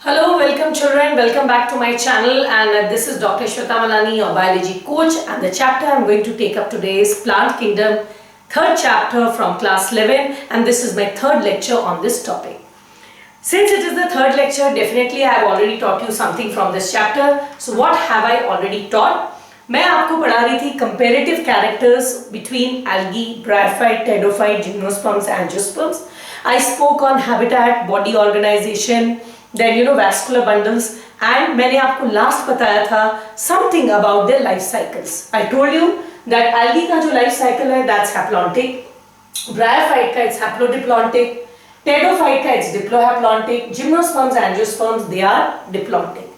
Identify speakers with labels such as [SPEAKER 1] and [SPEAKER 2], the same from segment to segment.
[SPEAKER 1] Hello, welcome children, welcome back to my channel and this is Dr. Shweta Malani, your biology coach, and the chapter I am going to take up today is Plant Kingdom, third chapter from class 11, and this is my third lecture on this topic. Since it is the third lecture, definitely I have already taught you something from this chapter. So what have I already taught? मैं आपको पढ़ा रही थी comparative characters between algae, bryophyte, pteridophyte, gymnosperms, angiosperms. I spoke on habitat, body organization, then vascular bundles, and मैंने आपको last बताया था something about their life cycles. I told you that algae का जो life cycle है that's haplontic, bryophyte का it's haplodiplontic, pteridophyte का it's diplohaplontic, gymnosperms, angiosperms they are diplontic.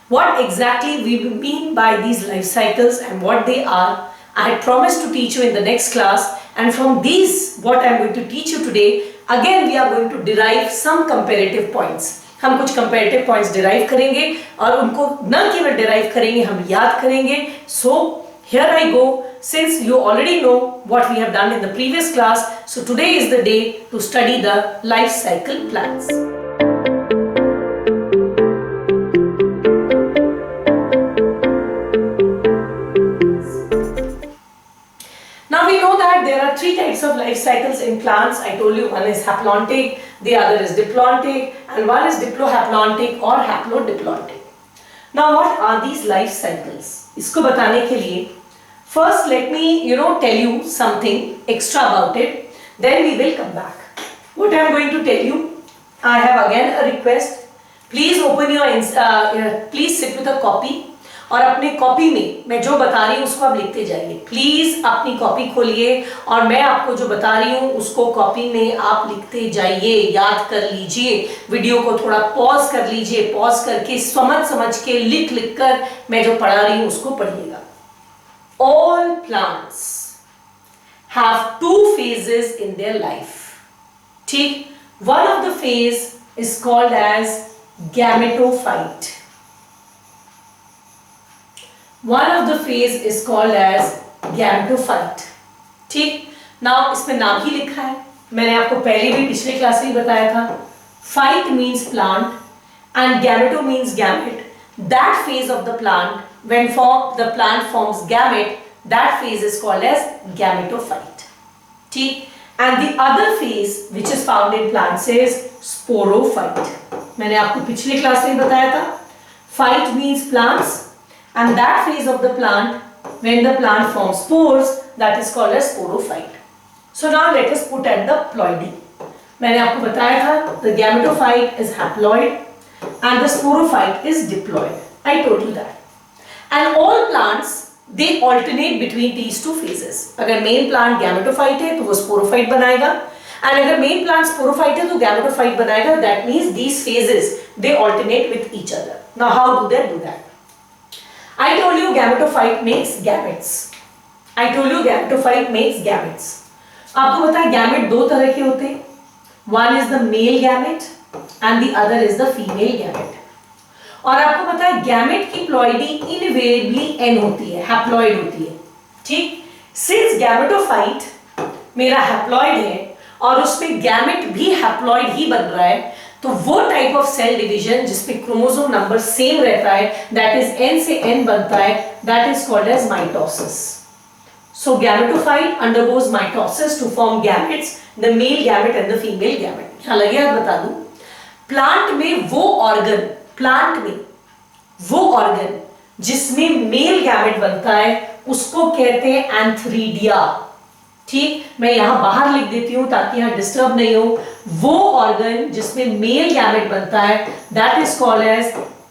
[SPEAKER 1] What exactly we mean by these life cycles and what they are, I had promised to teach you in the next class, and from these what I am going to teach you today, again we are going to derive some comparative points. हम कुछ comparative points derive करेंगे और उनको न केवल derive करेंगे, हम याद करेंगे. So here I go. Since you already know what we have done in the previous class, so today is the day to study the life cycle plants. Now we know that there are three types of life cycles in plants. I told you one is haplontic, the other is diplontic, and one is diplohaplontic or haplodiplontic. Now what are these life cycles? इसको बताने के लिए first let me tell you something extra about it, then we will come back. What I am going to tell you, I have again a request. Please open your please sit with a copy और अपने copy में मैं जो बता रही हूँ उसको आप लिखते जाइए. प्लीज अपनी कॉपी खोलिए और मैं आपको जो बता रही हूँ उसको कॉपी में आप लिखते जाइए, याद कर लीजिए. वीडियो को थोड़ा पॉज कर लीजिए, पॉज करके समझ के लिख कर मैं जो पढ़ा रही हूँ उसको पढ़िएगा. All plants have two phases in their life. ठीक, one of the phase is called as gametophyte. One of the phase is called as gametophyte. ठीक, now इसमें नाम ही लिखा है, मैंने आपको पहले भी पिछले क्लास में बताया था. Phyte means plant and gameto means gamete. That phase of the plant, when the plant forms gamete, that phase is called as gametophyte. ठीक, and the other phase which is found in plants is sporophyte. मैंने आपको पिछले class में बताया था. Phyte means plants, and that phase of the plant, when the plant forms spores, that is called as sporophyte. So now let us put at the ploidy. मैंने आपको बताया था the gametophyte is haploid and the sporophyte is diploid. I told you that. And all plants they alternate between these two phases. अगर main plant gametophyte है तो वो sporophyte बनाएगा, and अगर main plant sporophyte है तो gametophyte बनाएगा. That means these phases they alternate with each other. Now how do they do that? I told you gametophyte makes gametes. आपको पता है गैमेट दो तरह के होते हैं. One is the male gamete and the other is the female gamete. और आपको पता है गैमेट की प्लॉइडी इनवेरिएबली n होती है, हैप्लॉइड होती है. ठीक, सिंस गैमेटोफाइट मेरा हैप्लॉइड है और उसमें गैमेट भी हैप्लॉइड ही बन रहा है, तो वो टाइप ऑफ सेल डिवीजन जिसमें क्रोमोसोम नंबर सेम रहता है, दैट इज n से n बनता है, that is called as mitosis. So gametophyte undergoes mitosis to form gametes, the male gamete and the female gamete. क्या लगे आप बता दूं, प्लांट में वो ऑर्गन जिसमें मेल गैमेट बनता है उसको कहते हैं एंथरीडिया. ठीक, मैं यहां बाहर लिख देती हूं ताकि यहां डिस्टर्ब नहीं हो. वो ऑर्गन जिसमें मेल गैमेट बनता है that is called as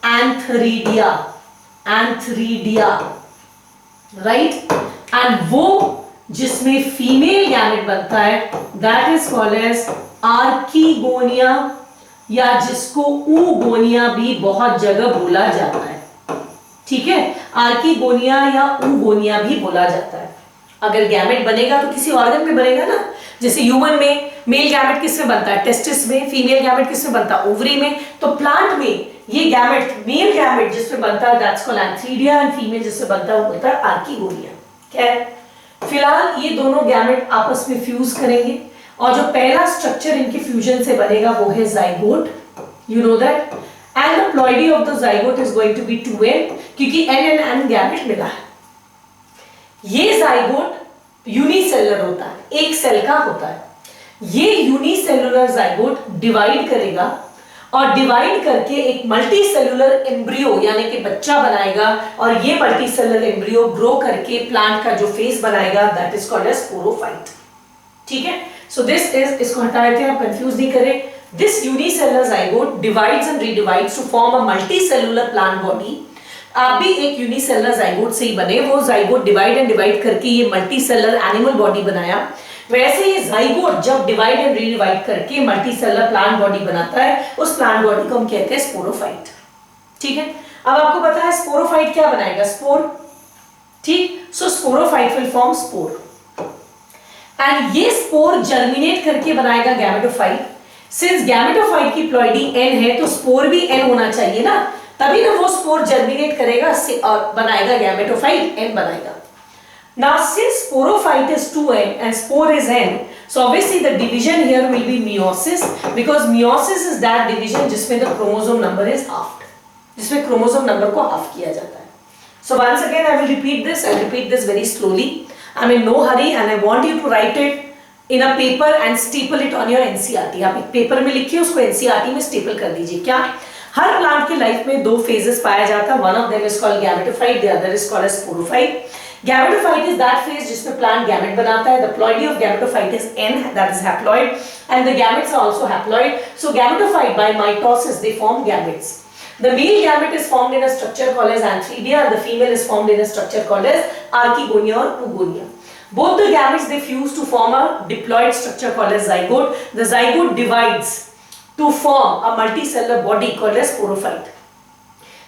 [SPEAKER 1] antheridia. Right, and वो जिसमें फीमेल गैमेट बनता है that is called as archegonia, या जिसको ऊगोनिया भी बहुत जगह बोला जाता है. ठीक है, आर्कीगोनिया या ऊगोनिया भी बोला जाता है. अगर गैमेट बनेगा तो किसी ऑर्गन में बनेगा ना. जैसे ह्यूमन में मेल गैमेट किसमें बनता है, टेस्टिस में. फीमेल गैमेट किसमें बनता है, ओवरी में. तो प्लांट में ये गैमेट, मेल गैमेट जिसमें बनता है दैट्स कॉल्ड एंथरीडिया, एंड फीमेल जिसमें बनता है वो बोलता है आर्कीगोनिया. खैर, फिलहाल ये दोनों गैमेट आपस में फ्यूज करेंगे और जो पहला स्ट्रक्चर इनके फ्यूजन से बनेगा वो है zygote. You know that. and the ploidy of the zygote is going to be 2n, क्योंकि n गैमेट मिला है। ये zygote यूनिसेलुलर होता है, एक सेल का होता है। ये यूनिसेलुलर zygote डिवाइड करेगा और डिवाइड करके एक मल्टी सेलुलर एम्ब्रियो यानी कि बच्चा बनाएगा, और ये मल्टी सेलुलर एम्ब्रियो ग्रो करके प्लांट का जो फेस बनाएगा, that is called as sporophyte. ठीक है, सो दिस इज, इसको हटा देते हैं, आप कंफ्यूज नहीं करें। This unicellular zygote divides and redivides to form a multicellular plant body. आप भी एक यूनिसेलुलर zygote से ही बने, वो zygote डिवाइड एंड डिवाइड करके ये मल्टी सेलुलर एनिमल बॉडी बनाया। वैसे ये zygote जब डिवाइड एंड रीडिवाइड करके मल्टी सेलुलर प्लांट बॉडी बनाता है, उस प्लांट बॉडी को हम कहते हैं स्पोरोफाइट। ठीक है, अब आपको पता है स्पोरोफाइट क्या बनाएगा, स्पोर। ठीक, so sporophyte will form spore and ये स्पोर जर्मिनेट करके बनाएगा गैमेटोफाइट। सिंस गैमेटोफाइट की प्लॉइडी n है तो स्पोर भी n होना चाहिए ना, तभी ना वो स्पोर जर्मिनेट करेगा और बनाएगा गैमेटोफाइट, n बनाएगा। Now since sporophyte is 2n and spore is n, so obviously the division here will be meiosis, because meiosis is that division जिसमें the chromosome number is halved, जिसमें chromosome number को half किया जाता है। So once again I will repeat this, I'll repeat this very slowly. I'm in no hurry and I want you to write it in a paper and staple it on your NCERT। आप एक paper में लिखिए, उसको NCERT में staple कर दीजिए। क्या हर plant की लाइफ में दो phases पाया जाता है, one of them is called gametophyte, the other is called as sporophyte। Gametophyte is that phase जिसमें plant gamete बनाता है। The ploidy of gametophyte is N, that is haploid, and the gametes are also haploid. So gametophyte by mitosis they form gametes. The male gamete is formed in a structure called as antheridia, and the female is formed in a structure called as archegonia or poogonia. Both the gametes they fuse to form a diploid structure called as zygote. The zygote divides to form a multicellular body called as sporophyte.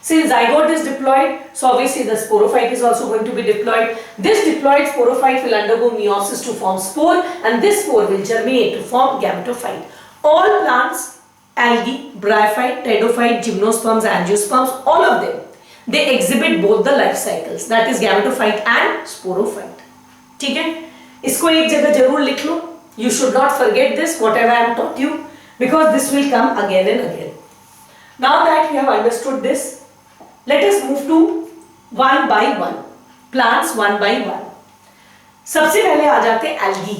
[SPEAKER 1] Since zygote is diploid, so obviously the sporophyte is also going to be diploid. This diploid sporophyte will undergo meiosis to form spore, and this spore will germinate to form gametophyte. All plants, algae, bryophyte, pteridophyte, gymnosperms, angiosperms, all of them, they exhibit both the life cycles, that is gametophyte and sporophyte. ठीक है, इसको एक जगह जरूर लिख लो. You should not forget this, whatever I have taught you, because this will come again and again. Now that you have understood this, let us move to one by one, plants one by one. सबसे पहले आ जाते हैं algae.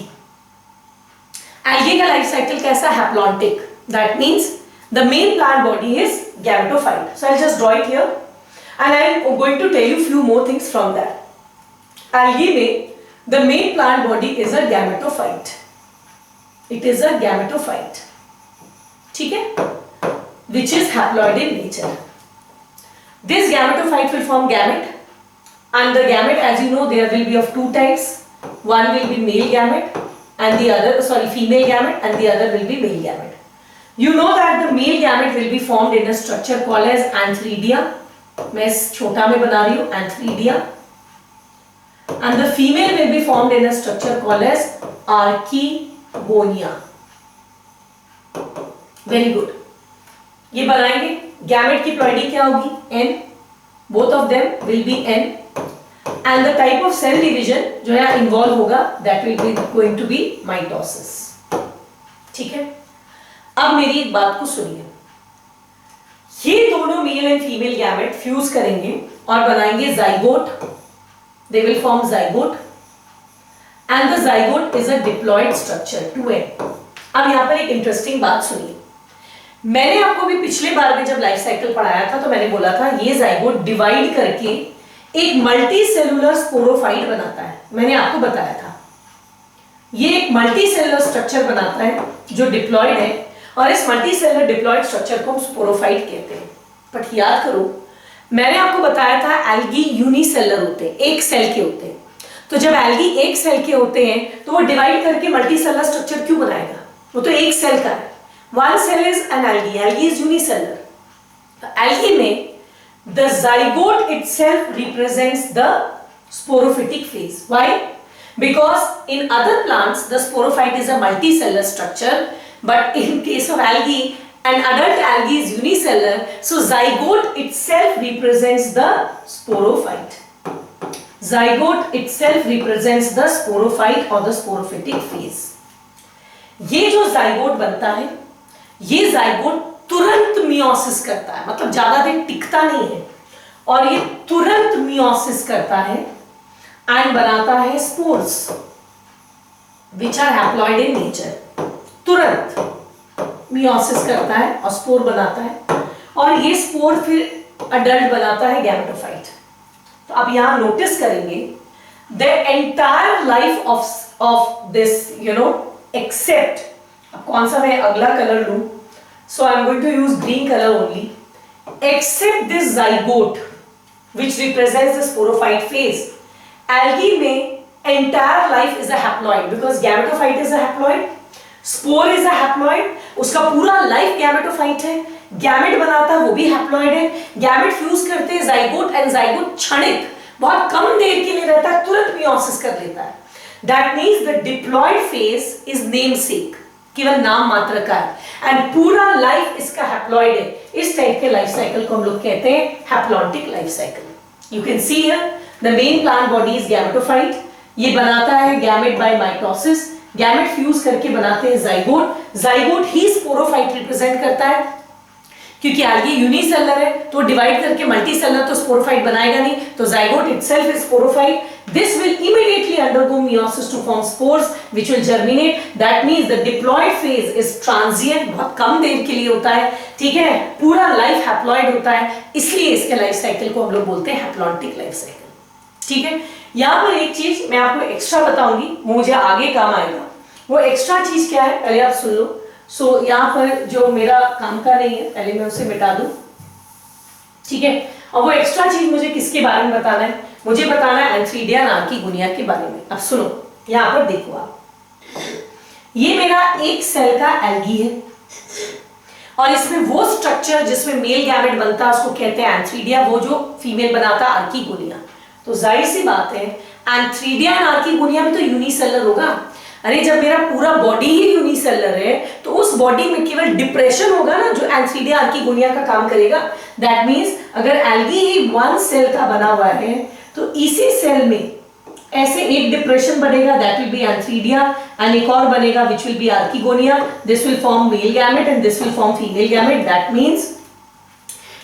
[SPEAKER 1] Algae का life cycle कैसा? Haplontic. That means the main plant body is gametophyte. So I'll just draw it here, and I'm going to tell you few more things from that. Algae में the main plant body is a gametophyte. It is a gametophyte. ठीक है? Which is haploid in nature. This gametophyte will form gamete, and the gamete, as you know, there will be of two types. One will be male gamete and the other, female gamete, and the other will be male gamete. You know that the male gamete will be formed in a structure called as antheridia. मैं छोटा में बना रही हूँ, antheridia. And the female will be formed in a structure called as archegonia. Very good. ये बनाएंगे. Gamete की ploidy क्या होगी? N. Both of them will be N. And the type of cell division जो यहाँ इन्वॉल्व होगा, that will be going to be mitosis. ठीक है? अब मेरी एक बात को सुनिए. ये दोनों male and female gamete fuse करेंगे और बनाएंगे zygote. They will form zygote, and the zygote is a diploid structure 2n. अब यहाँ पर एक इंटरेस्टिंग बात सुनिए. मैंने आपको भी पिछले बार में जब लाइफ साइकिल पढ़ाया था तो मैंने बोला था ये जाइगोट डिवाइड करके एक मल्टी सेलुलर स्पोरोफाइट बनाता है. मैंने आपको बताया था ये एक मल्टी सेलुलर स्ट्रक्चर बनाता है जो डिप्लॉयड है, और इस मल्टी सेलुलर डिप्लॉयड स्ट्रक्चर को हम स्पोरोफाइट कहते हैं. बट याद करो, मैंने आपको बताया था एल्गी यूनिसेलुलर होते हैं, एक सेल के होते हैं. तो जब एल्गी एक सेल के होते हैं तो वो डिवाइड करके मल्टी सेलुलर स्ट्रक्चर क्यों बनाएगा? वो तो एक सेल का है. One cell is an algae. Algae is unicellular. The algae में the zygote itself represents the sporophytic phase. Why? Because in other plants the sporophyte is a multicellular structure, but in case of algae, an adult algae is unicellular, so zygote itself represents the sporophyte. Zygote itself represents the sporophyte or the sporophytic phase. ये जो zygote बनता है, ये zygote तुरंत meiosis करता है, मतलब ज्यादा देर टिकता नहीं है, और ये तुरंत मियोसिस करता है एंड बनाता है spores which are haploid in nature. तुरंत मियोसिस करता है और स्पोर बनाता है, और ये स्पोर फिर अडल्ट बनाता है गैमेटोफाइट। तो आप यहां नोटिस करेंगे the entire life of this except, अब कौन सा मैं अगला कलर लूं, so I am going to use green colour only, except this zygote which represents the sporophyte phase. Algae में entire life is a haploid because gametophyte is a haploid, spore is a haploid, उसका पूरा life gametophyte है, gamete बनाता है वो भी haploid है, gamete fuse करते हैं जाइगोट, एंड जाइगोट क्षणिक बहुत कम देर के लिए रहता है, तुरंत मियोसिस कर लेता है। That means the diploid phase is namesake, केवल नाम मात्र का है, एंड पूरा लाइफ इसका हैप्लॉइड है। इस टाइप के लाइफ साइकिल को हम लोग कहते हैं haplontic life cycle. You can see here the main plant body is gametophyte, ये बनाता है gamete by mitosis, gamete fuse करके बनाते हैं जाइगोट, जाइगोट ही स्पोरोफाइट रिप्रेजेंट करता है, क्योंकि algae यूनिसेलर है तो डिवाइड करके मल्टीसेलर तो स्पोरोफाइट बनाएगा नहीं, तो zygote itself is sporophyte. This will immediately undergo meiosis to form spores which will germinate. That means the diploid phase is transient, बहुत कम देर के लिए होता है, ठीक है, पूरा लाइफ हैप्लॉइड होता है, इसलिए इसके लाइफ साइकिल को हम लोग बोलते हैं हैप्लॉन्टिक लाइफ साइकिल। ठीक है, यहाँ पर एक चीज मैं आपको एक्स्ट्रा बताऊंगी, मुझे आगे काम आएगा। वो एक्स्ट्रा चीज क्या है पहले आप सुन लो। सो यहाँ पर जो मेरा काम का नहीं है पहले मैं उसे मिटा दूं, ठीक है, और वो एक्स्ट्रा चीज मुझे किसके बारे में बताना है, मुझे बताना है एंथ्रीडिया आर्कीगोनिया के बारे में। अब सुनो, यहां पर देखो आप, ये मेरा एक सेल का एल्गी है, और इसमें वो स्ट्रक्चर जिसमें मेल गैमेट बनता है उसको कहते हैं एंथ्रीडिया, वो जो फीमेल बनाता है आर्कीगोनिया। तो जाहिर सी बात है एंथ्रीडिया आर्कीगोनिया में तो यूनिसेलर होगा। अरे जब मेरा पूरा बॉडी ही यूनिसेलर है तो उस बॉडी में केवल डिप्रेशन होगा ना जो एंथ्रीडिया आर्कीगोनिया का काम करेगा। दैट मींस अगर एल्गी ही वन सेल का बना हुआ है तो इसी सेल में ऐसे एक डिप्रेशन बनेगा, that will be antheridia, and एक और बनेगा which will be archegonia, this will form male gamete and this will form female gamete. That means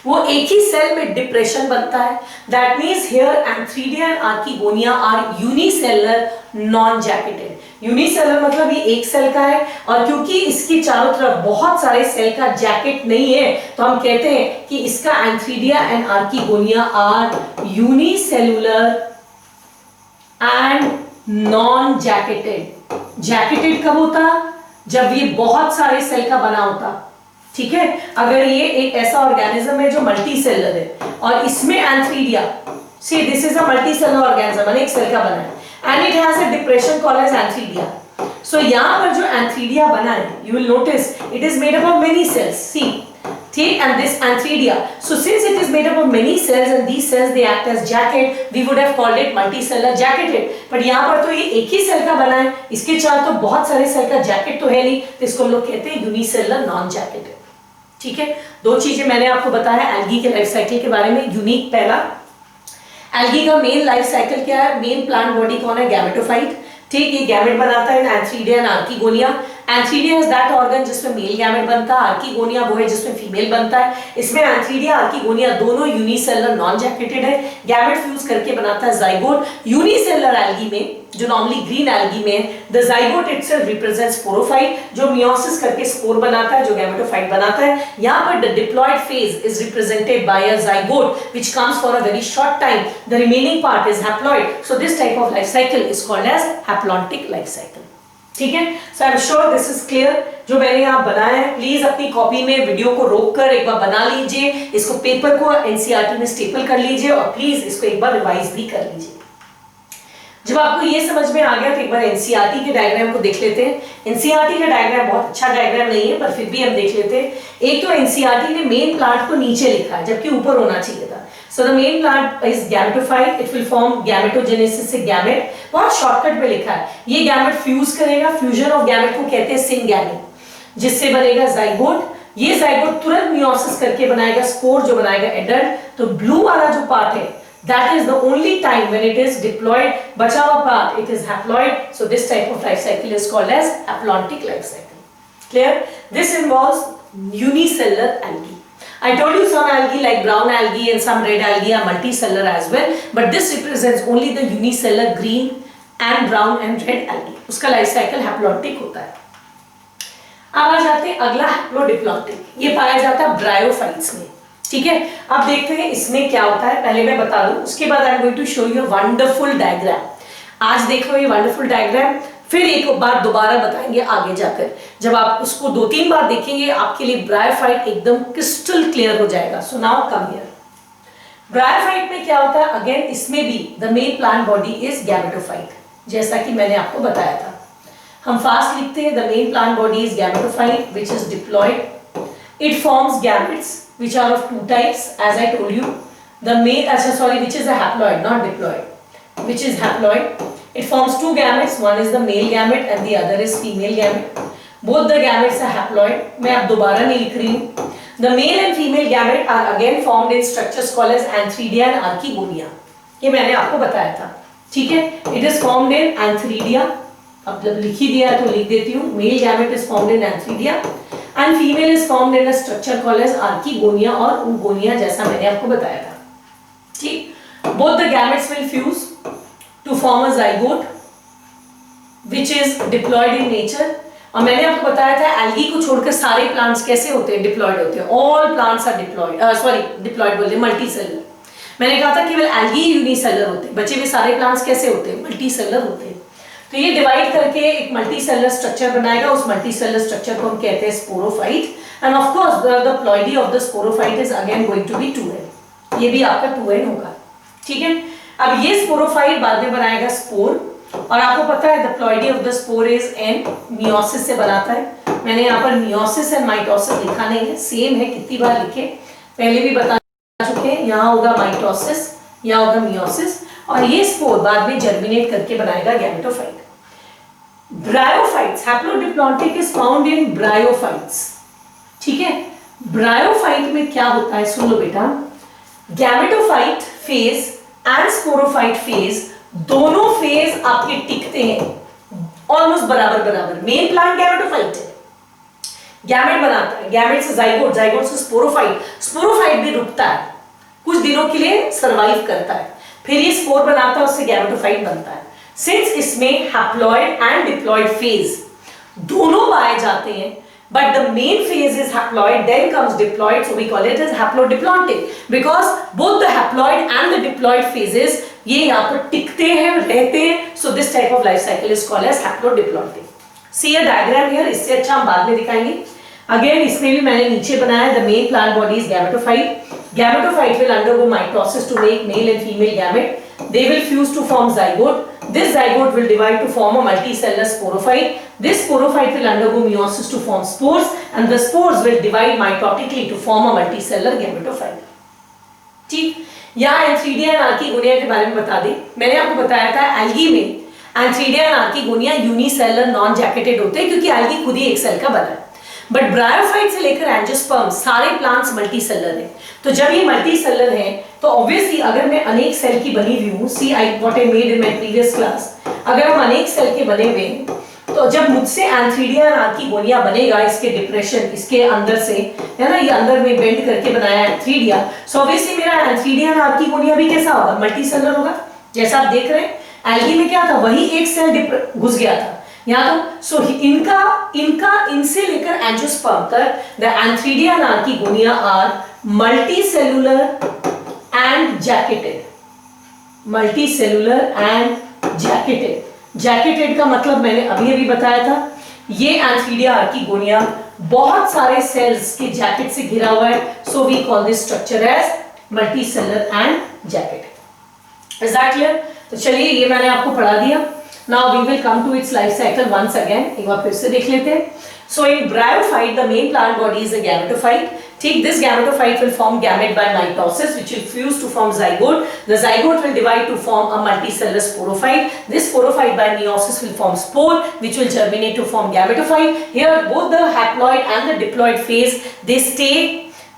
[SPEAKER 1] वो एक ही सेल में डिप्रेशन बनता है। That means here antheridia and archegonia are unicellular non jacketed. Unicellular मतलब ये एक सेल का है, और क्योंकि इसकी चारों तरफ बहुत सारे सेल का जैकेट नहीं है तो हम कहते हैं कि इसका antheridia and archegonia are unicellular and non jacketed. Jacketed कब होता? जब ये बहुत सारे सेल का बना होता, ठीक है। अगर ये एक ऐसा ऑर्गेनिज्म है जो मल्टी सेलर है और इसमें antheridia, see this is a multicellular organism, अनेक सेल का बना है, and it has a depression called as antheridia. So यहां पर जो एंथ्रीडिया बना है, you will notice it is made up of many cells, see, ठीक, and this antheridia. So since it is made up of many cells and these cells they act as jacket, we would have called it multicellular jacketed. But यहाँ पर तो ये एक ही cell का बना है, इसके चार तो बहुत सारे सेल का जैकेट तो है नहीं, तो इसको हम लोग कहते हैं यूनिसेलुलर नॉन जैकेटेड। ठीक है, दो चीजें मैंने आपको बताया एल्गी के लाइफ साइकिल के बारे में। यूनिक पहला, एल्गी का मेन लाइफ साइकिल क्या है, मेन प्लांट बॉडी कौन है, गैमेटोफाइट, ठीक, ये गैमेट बनाता है antheridia and archegonia. Antheridia is that organ जिसमें मेल गैमेट बनता है, आर्कीगोनिया वो है जिसमें फीमेल बनता है। इसमें एंथ्रीडिया आर्कीगोनिया दोनों यूनिसेलुलर नॉन जैकेटेड है, गैमेट फ्यूज करके बनाता है जाइगोट। यूनिसेलुलर एल्गी में जो नॉर्मली ग्रीन एल्गी में the zygote itself represents sporophyte, जो मियोसिस करके स्पोर बनाता है, जो गैमेटोफाइट बनाता है। यहाँ पर the diploid phase is represented by a zygote which comes for a very short time, the remaining part is haploid. So this type of life cycle is called as haplontic life cycle. ठीक है, so I am sure this is clear. जो मैंने यहाँ बनाया है please अपनी copy में video को रोककर एक बार बना लीजिए, इसको पेपर को एनसीईआरटी में स्टेपल कर लीजिए और प्लीज इसको एक बार रिवाइज भी कर लीजिए। जब आपको ये समझ में आ गया तो एक बार एनसीईआरटी के डायग्राम को देख लेते हैं। एनसीईआरटी का डायग्राम बहुत अच्छा डायग्राम नहीं है पर फिर भी हम देख लेते हैं। एक तो एनसीईआरटी ने मेन प्लांट को नीचे लिखा है जबकि ऊपर होना चाहिए था। So the main plant is gametophyte, it will form gametogenesis से गैमेट, बहुत शॉर्टकट में लिखा है। ये गैमेट फ्यूज करेगा, फ्यूजन ऑफ गैमेट को कहते हैं सिंगैमी, जिससे बनेगा जाइगोट। ये जाइगोट तुरंत मियोसिस करके बनाएगा स्पोर जो बनाएगा एडल्ट। तो ब्लू वाला जो पार्ट है that is the only time when it is diploid, बचा हुआ part it is haploid. So this type of life cycle is called as haplontic life cycle. Clear? This involves unicellular algae. I told you some algae like brown algae and some red algae are multicellular as well, but this represents only the unicellular green and brown and red algae. उसका life cycle haplontic होता है। अब आ जाते हैं अगला haplodiplontic, ये पाया जाता है ब्रायोफाइट्स में। ठीक है, अब देखते हैं इसमें क्या होता है, पहले मैं बता दूं, उसके बाद I am going to show you a wonderful diagram. आज देखो ये वंडरफुल डायग्राम, फिर एक बार दोबारा बताएंगे आगे जाकर। जब आप उसको 2-3 बार देखेंगे आपके लिए ब्रायोफाइट एकदम क्रिस्टल क्लियर हो जाएगा। So now come here. Bryophyte में क्या होता है, अगेन इसमें भी the main plant body is gametophyte, जैसा कि मैंने आपको बताया था। हम फास्ट लिखते हैं, the main plant body is gametophyte which is diploid. It forms gametes which are of 2 types as I told you. The male, which is a haploid, not diploid, which is haploid. It forms 2 gametes, one is the male gamete and the other is female gamete. Both the gametes are haploid. मैं अब दोबारा नहीं लिख रही हूँ। The male and female gamete are again formed in structures called as antheridia and archegonia. ये मैंने आपको बताया था, ठीक है। It is formed in antheridia, अब जब लिख ही दिया तो लिख देती हूँ। Male gamete is formed in antheridia and female is formed in a structure called as archegonia और oogonia, जैसा मैंने आपको बताया था, ठीक। Both the gametes will fuse to form a zygote which is diploid in nature। और मैंने आपको बताया था एल्गी को छोड़कर सारे प्लांट्स कैसे होते हैं, डिप्लॉयड होते हैं। All plants are diploid, diploid बोलते हैं, मल्टीसेलुलर। मैंने कहा था केवल एल्गी यूनिसेलुलर होते हैं, बचे हुए सारे प्लांट्स कैसे होते हैं, मल्टीसेलुलर होते हैं। तो ये डिवाइड करके एक मल्टीसेलुलर स्ट्रक्चर बनाएगा, उस मल्टीसेलुलर स्ट्रक्चर को हम कहते हैं sporophyte. And of course the ploidy of the sporophyte is again going to be 2n, ये भी आपका 2n होगा, ठीक है। अब ये स्पोरोफाइट बाद में बनाएगा स्पोर, और आपको पता है the ploidy of the spore is n, meiosis से बनाता है। मैंने यहाँ पर मियोसिस एंड माइटोसिस लिखा नहीं है, सेम है, कितनी बार लिखे पहले भी बता चुके हैं। यहाँ होगा माइटोसिस, यहाँ होगा मियोसिस, और ये स्पोर बाद में जर्मिनेट करके बनाएगा gametophyte. Bryophytes, haplodiplontic is found in bryophytes, ठीक है। ब्रायोफाइट में क्या होता है, सुन लो बेटा, gametophyte phase and sporophyte phase, दोनों फेज आपके टिकते हैं ऑलमोस्ट बराबर बराबर। मेन प्लांट गैमेटोफाइट है, गैमेट बनाता है, गैमेट से जाइगोट, जाइगोट से स्पोरोफाइट, स्पोरोफाइट भी रुकता है, कुछ दिनों के लिए सरवाइव करता है, फिर ये स्पोर बनाता है, उससे गैमेटोफाइट बनता है। सिंस इसमें हैप्लॉइड एंड डिप्लॉइड फेज दोनों पाए जाते हैं, but the main phase is haploid, then comes diploid, so we call it as haplodiploidic because both the haploid and the diploid phases ये यहाँ पर टिकते हैं, रहते हैं, so this type of life cycle is called as haplodiploidic. See a diagram here, इससे अच्छा हम बाद में दिखाएंगे। Again इसमें भी मैंने नीचे बनाया, the main plant body is gametophyte. Gametophyte will undergo mitosis to make male and female gamete. They will fuse to form zygote. This zygote will divide to form a multicellular sporophyte. This sporophyte will undergo meiosis to form spores, and the spores will divide mitotically to form a multicellular gametophyte. ठीक, यहाँ antheridia and archegonia के बारे में बता दें। मैंने आपको बताया था एल्गी में antheridia and archegonia unicellular non jacketed होते हैं क्योंकि एल्गी खुद ही एक सेल का बना है। बट ब्रायोफाइट से लेकर एंजियोस्पर्म सारे प्लांट्स मल्टीसेलुलर हैं। तो जब ये मल्टीसेलुलर हैं तो ऑब्वियसली अगर मैं अनेक सेल की बनी हुई हूँ, see I what I made in my previous class, अगर हम अनेक सेल के बने हुए हैं तो जब मुझसे एंथ्रीडिया और आर्कीगोनिया बनेगा, इसके डिप्रेशन इसके अंदर से है ना, ये अंदर में बेंड करके बनाया एंथ्रीडिया, सो ऑब्वियसली मेरा एंथ्रीडिया और आर्कीगोनिया भी कैसा होगा, मल्टीसेलुलर होगा। जैसा आप देख रहे हैं एल्गी में क्या था, वही एक सेल घुस गया था यहाँ तो। सो इनसे लेकर एंजियोस्पर्म तक the antheridia and archegonia are multicellular and jacketed, multicellular and jacketed. Jacketed का मतलब मैंने अभी बताया था, ये एंथ्रीडिया आर्कीगोनिया बहुत सारे सेल्स के जैकेट से घिरा हुआ है, so we call this structure as multicellular and jacketed. Is that clear? तो चलिए ये मैंने आपको पढ़ा दिया। Now we will come to its life cycle once again, एक बार फिर से देख लेते हैं। So in bryophyte the main plant body is a gametophyte. Take this gametophyte will form gamete by mitosis, which will fuse to form zygote. The zygote will divide to form a multicellular sporophyte. This sporophyte by meiosis will form spore, which will germinate to form gametophyte. Here both the haploid and the diploid phase they stay,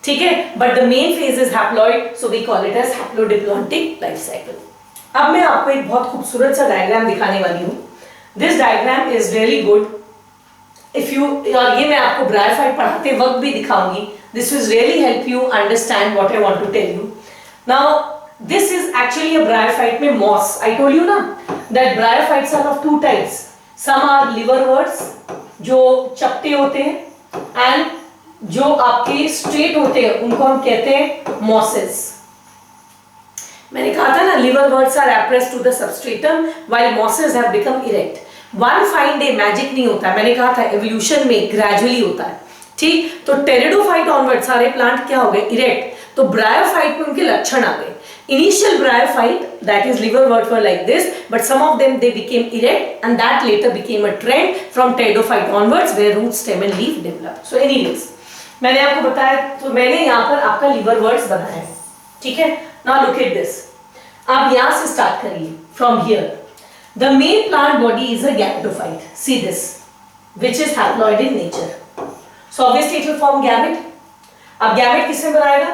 [SPEAKER 1] ठीक है, but the main phase is haploid, so we call it as haplodiploidic life cycle. अब मैं आपको एक बहुत खूबसूरत सा diagram दिखाने वाली हूँ। This diagram is really good if you, और ये मैं आपको ब्रायोफाइट पढ़ाते वक्त भी दिखाऊंगी, This will really help you understand what I want to tell you. Now, this is actually a bryophyte में moss. I told you ना that bryophytes are of two types. Some are liverworts, जो चपटे होते हैं, and जो आपके straight होते हैं उनको हम कहते हैं mosses. मैंने कहा था ना liverworts are appressed to the substratum while mosses have become erect. One fine day magic नहीं होता है, मैंने कहा था evolution में gradually होता है, ठीक. तो टेरिडोफाइट ऑनवर्ड सारे प्लांट क्या हो गए, इरेक्ट. तो ब्रायोफाइट में उनके लक्षण आ गए. Initial bryophyte that is liverwort were like this, but some of them they became erect and that later became a trend from pteridophyte onwards where root stem and leaf develop. So anyways मैंने आपको बताया, तो मैंने यहाँ पर आपका लिवरवर्ट्स बनाया है, ठीक है. Now look at this. आप यहाँ से स्टार्ट करिए from here. The main plant body is a gametophyte. See this which is haploid in nature. So obviously it will form gamete. अब gamete किसमें बनाएगा?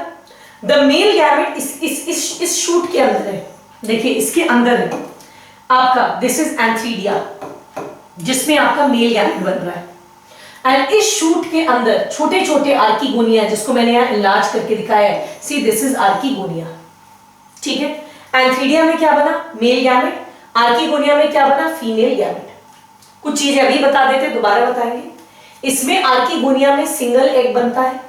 [SPEAKER 1] The male gamete इस shoot के अंदर है. देखिए इसके अंदर है आपका. This is antheridia, जिसमें आपका मेल gamete बन रहा है. And इस शूट के अंदर छोटे छोटे आर्किगोनिया, जिसको मैंने यहाँ enlarge करके दिखाया है. See this is आर्किगोनिया, ठीक है. एंथीरिया में क्या बना? Male gamete. आर्किगोनिया में क्या बना? Female gamete. कुछ चीजें अभी बता देते, दोबारा बताएंगे. इसमें आर्किगोनिया में सिंगल एग बनता है,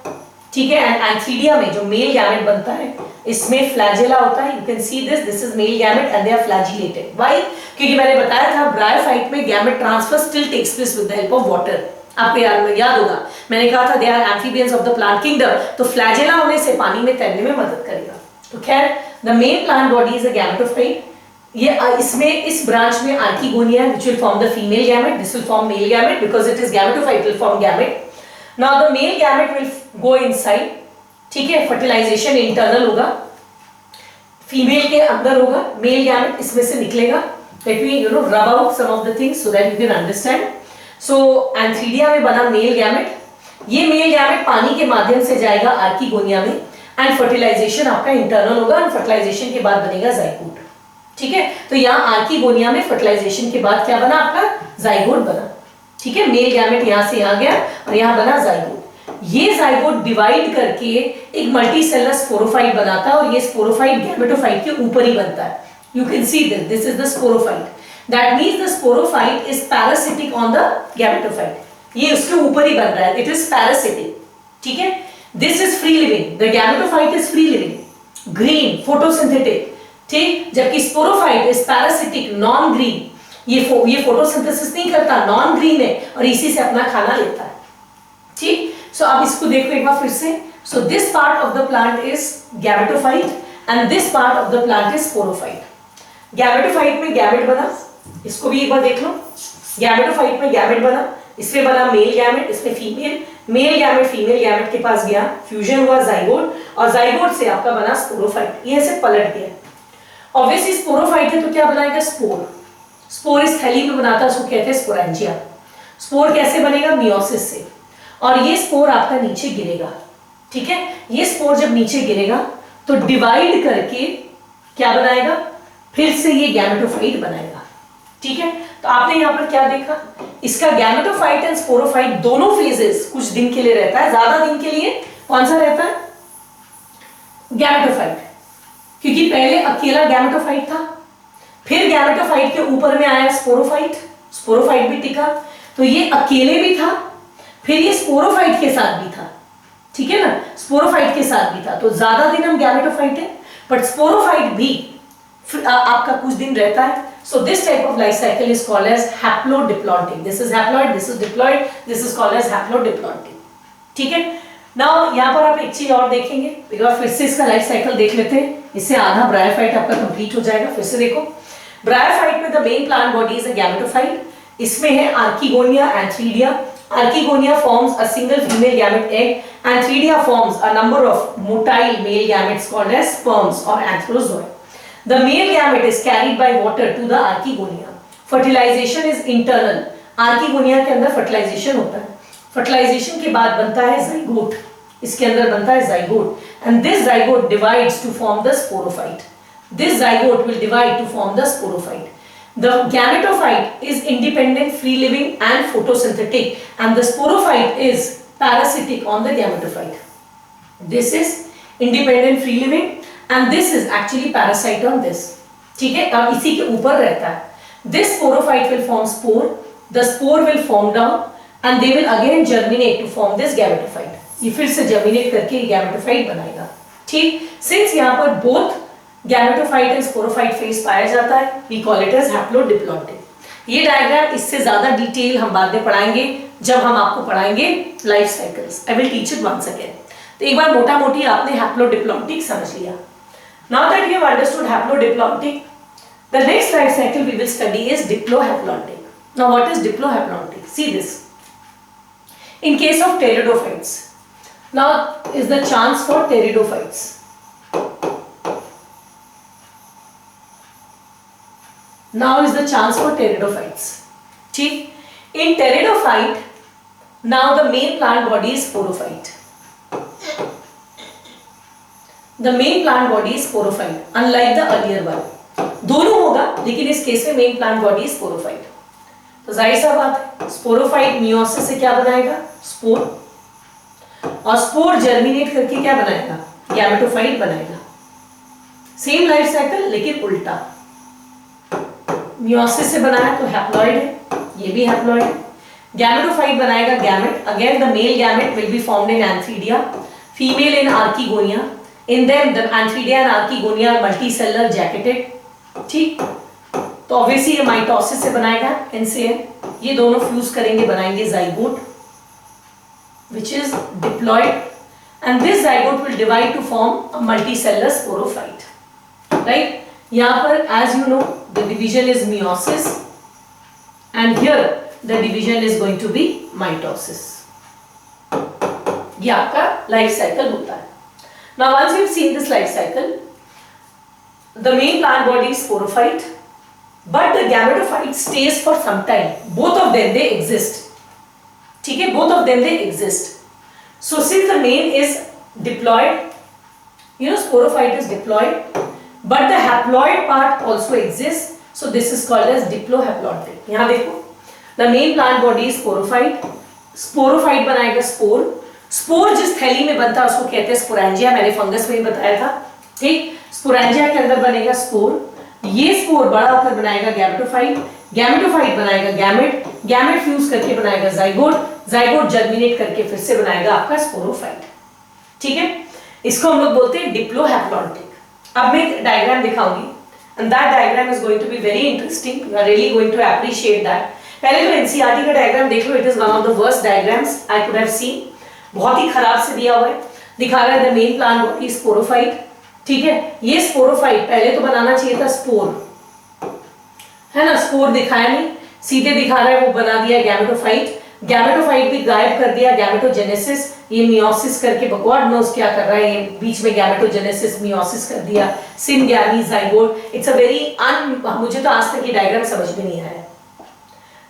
[SPEAKER 1] ठीक है. एंड एंथीरिया में जो मेल गैमेट बनता है, इसमें फ्लैजेला होता है. You can see this is male gamete and they are flagellated. Why? क्योंकि मैंने बताया था ब्रायोफाइट में gamete transfer still takes place with the help of water. आपको याद होगा मैंने कहा था they are amphibians of the plant kingdom. तो फ्लैजेला होने से पानी में तैरने में मदद करेगा. तो खैर the main plant body is a gametophyte. ये इसमें इस ब्रांच में archegonia which will form the female gamete, this will form male gamete because it is gametophyte will form gamete. Now the male gamete will go inside, ठीक है. Fertilisation internal होगा, female के अंदर होगा. मेल गैमेट इसमें से निकलेगा. Let me rub out some of the things so that you can understand. So एंथीरिया में बना मेल गैमेट. ये मेल गैमेट पानी के माध्यम से जाएगा आर्किगोनिया में एंड फर्टिलाइजेशन आपका इंटरनल होगा एंड फर्टिलाइजेशन के बाद बनेगा जाइगोट, ठीक है. तो यहाँ आर्किगोनिया में फर्टिलाइजेशन के बाद क्या बना? आपका जाइगोट बना, ठीक है. मेल गैमेट यहाँ से यहाँ गया और यहाँ बना जाइगोट. ये जाइगोट डिवाइड करके एक मल्टीसेलर स्पोरोफाइट बनाता है और ये स्पोरोफाइट गैमेटोफाइट के ऊपर ही बनता है. You can see this is the sporophyte. That means the sporophyte is parasitic on the gametophyte. ये उसके ऊपर ही बन रहा है. इट इज पैरासिटिक, ठीक है. This is free living. The gametophyte is free living, green, photosynthetic, ठीक. जबकि sporophyte is parasitic, non green. ये फोटोसिंथेसिस नहीं करता, नॉन ग्रीन है और इसी से अपना खाना लेता है, ठीक. सो अब इसको देखो एक बार फिर से. So this part of the plant is gametophyte and this part of the plant is sporophyte. Gametophyte में गैमेट बना, इसको भी एक बार देख लो. गैमेटोफाइट में गैमेट बना, इसमें बना मेल गैमेट, इसमें female. Male gamete female gamete के पास गया, फ्यूजन हुआ जाइगोट और जाइगोट से आपका बना स्पोरोफाइट. ये ऐसे पलट गया. ऑब्वियसली स्पोरोफाइट है तो क्या बनाएगा? स्पोर. स्पोर इस थैली में बनाता है, उसको कहते हैं स्पोरेंजिया. स्पोर कैसे बनेगा? मियोसिस से. और ये स्पोर आपका नीचे गिरेगा, ठीक है. ये स्पोर जब नीचे गिरेगा तो डिवाइड करके क्या बनाएगा? फिर से ये गैमेटोफाइट बनाएगा, ठीक है. तो आपने यहाँ पर क्या देखा? इसका गैमेटोफाइट एंड स्पोरोफाइट दोनों फेजेस कुछ दिन के लिए रहता है. ज्यादा दिन के लिए कौन सा रहता है? गैमेटोफाइट, क्योंकि पहले अकेला गैमेटोफाइट था, फिर गैमेटोफाइट के ऊपर में आया स्पोरोफाइट. स्पोरोफाइट भी टिका, तो ये अकेले भी था, फिर ये स्पोरोफाइट के साथ भी था, ठीक है ना. स्पोरोफाइट के साथ भी था, तो ज्यादा दिन हम गैमेटोफाइट है, बट स्पोरोफाइट भी आपका कुछ दिन रहता है. So this type of life cycle is called as haplodiploidy. This is haploid, this is diploid, this is called as haplodiploidy. ठीक है. नाउ यहाँ पर आप एक चीज और देखेंगे, एक बार फिर से इसका लाइफ साइकिल देख लेते हैं. इससे आधा ब्रायोफाइट आपका कंप्लीट हो जाएगा. फिर से देखो, ब्रायोफाइट में the main plant body is a gametophyte. इसमें है archegonia, एंथीरिया. Archegonia forms a single female gamete egg. Antheridia forms a number of motile male gametes called as sperms or anthrozoa. The male gamete is carried by water to the archegonia. Fertilization is internal. Archegonia के अंदर fertilization होता है. Fertilization के बाद बनता है zygote. इसके अंदर बनता है zygote. And this zygote divides to form the sporophyte. This zygote will divide to form the sporophyte. The gametophyte is independent, free living and photosynthetic, and the sporophyte is parasitic on the gametophyte. This is independent free living and this is actually parasite on this, ठीक है, अब इसी के ऊपर रहता है। This sporophyte will form spore, the spore will form down and they will again germinate to form this gametophyte, ये फिर से जर्मिनेट करके गैमेटोफाइट बनाएगा, ठीक। सिंस यहाँ पर both gametophyte and sporophyte phase पाया जाता है, वी कॉल इट एज हैप्लोडिप्लॉइडिक। ये डायग्राम इससे ज्यादा डिटेल हम बाद में पढ़ाएंगे जब हम आपको पढ़ाएंगे life cycles. I will teach it once again. तो एक बार मोटा मोटी आपने हैप्लोडिप्लॉइडिक समझ लिया। Now that you have understood haplodiploidic, the next life cycle we will study is diplohaploidic. Now what is diplohaploidic? See this. In case of pteridophytes, now is the chance for pteridophytes. Now is the chance for pteridophytes. ठीक? In pteridophyte, now the main plant body is sporophyte. The main plant body is sporophyte, unlike the earlier one. दोनों होगा, लेकिन इस case में main plant body is sporophyte. तो जाहिर सा बात है, स्पोरोफाइट मियोसिस से क्या बनाएगा? स्पोर, और स्पोर जर्मिनेट करके क्या बनाएगा? गैमेटोफाइट बनाएगा। सेम लाइफ साइकिल लेकिन उल्टा। मियोसिस से बनाया तो हैप्लॉइड है, ये भी हैप्लॉइड है। गैमेटोफाइट बनाएगा gamete, again the male gamete will be formed in antheridia, female in archegonia. In them the antheridia and archegonia are multicellular jacketed, ठीक। तो ऑब्वियसली ये माइटोसिस से बनाएगा एनसीएम, ये दोनों फ्यूज करेंगे, बनाएंगे zygote which is diploid, and this zygote will divide to form a multicellular sporophyte, right? यहाँ पर as you know the division is meiosis and here the division is going to be mitosis. ये आपका life cycle होता है। Now once we have seen this life cycle, the main plant body is sporophyte, but the gametophyte stays for some time. Both of them they exist. ठीक है, both of them they exist. So since the main is diploid, you know sporophyte is diploid, but the haploid part also exists. So this is called as diplohaploidic. यहाँ देखो, the main plant body is sporophyte. Sporophyte बनाएगा spore, spore जिस थैली में बनता है उसको कहते हैं स्पोरेंजिया, मैंने फंगस में ही बताया था, ठीक। स्पोरेंजिया के अंदर बनेगा स्पोर, ये स्पोर बड़ा होकर बनाएगा गैमेटोफाइट, गैमेटोफाइट बनाएगा गैमेट, गैमेट फ्यूज करके बनाएगा जाइगोट, जाइगोट जर्मिनेट करके फिर से बनाएगा आपका स्पोरोफाइट, ठीक है। इसको हम लोग बोलते हैं डिप्लोहैप्लॉइडिक। अब मैं एक डायग्राम दिखाऊंगी and that diagram is going to be very interesting, you are really going to appreciate that. पहले तो एनसीईआरटी का डायग्राम देख लो, it is one of the worst diagrams I could have seen, बहुत ही खराब से दिया हुआ है। दिखा रहा है the main plant body sporophyte, ठीक है। ये स्पोरोफाइट पहले तो बनाना चाहिए था स्पोर, है ना, स्पोर दिखाया नहीं, सीधे दिखा रहा है वो बना दिया गैमेटोफाइट, गैमेटोफाइट भी गायब कर दिया, गैमेटोजेनेसिस, ये मियोसिस करके बकवाड नोस क्या कर रहा है, ये बीच में गैमेटोजेनेसिस मियोसिस कर दिया, syngamy zygote, it's a very मुझे तो आज तक ये डायग्राम समझ में नहीं आया।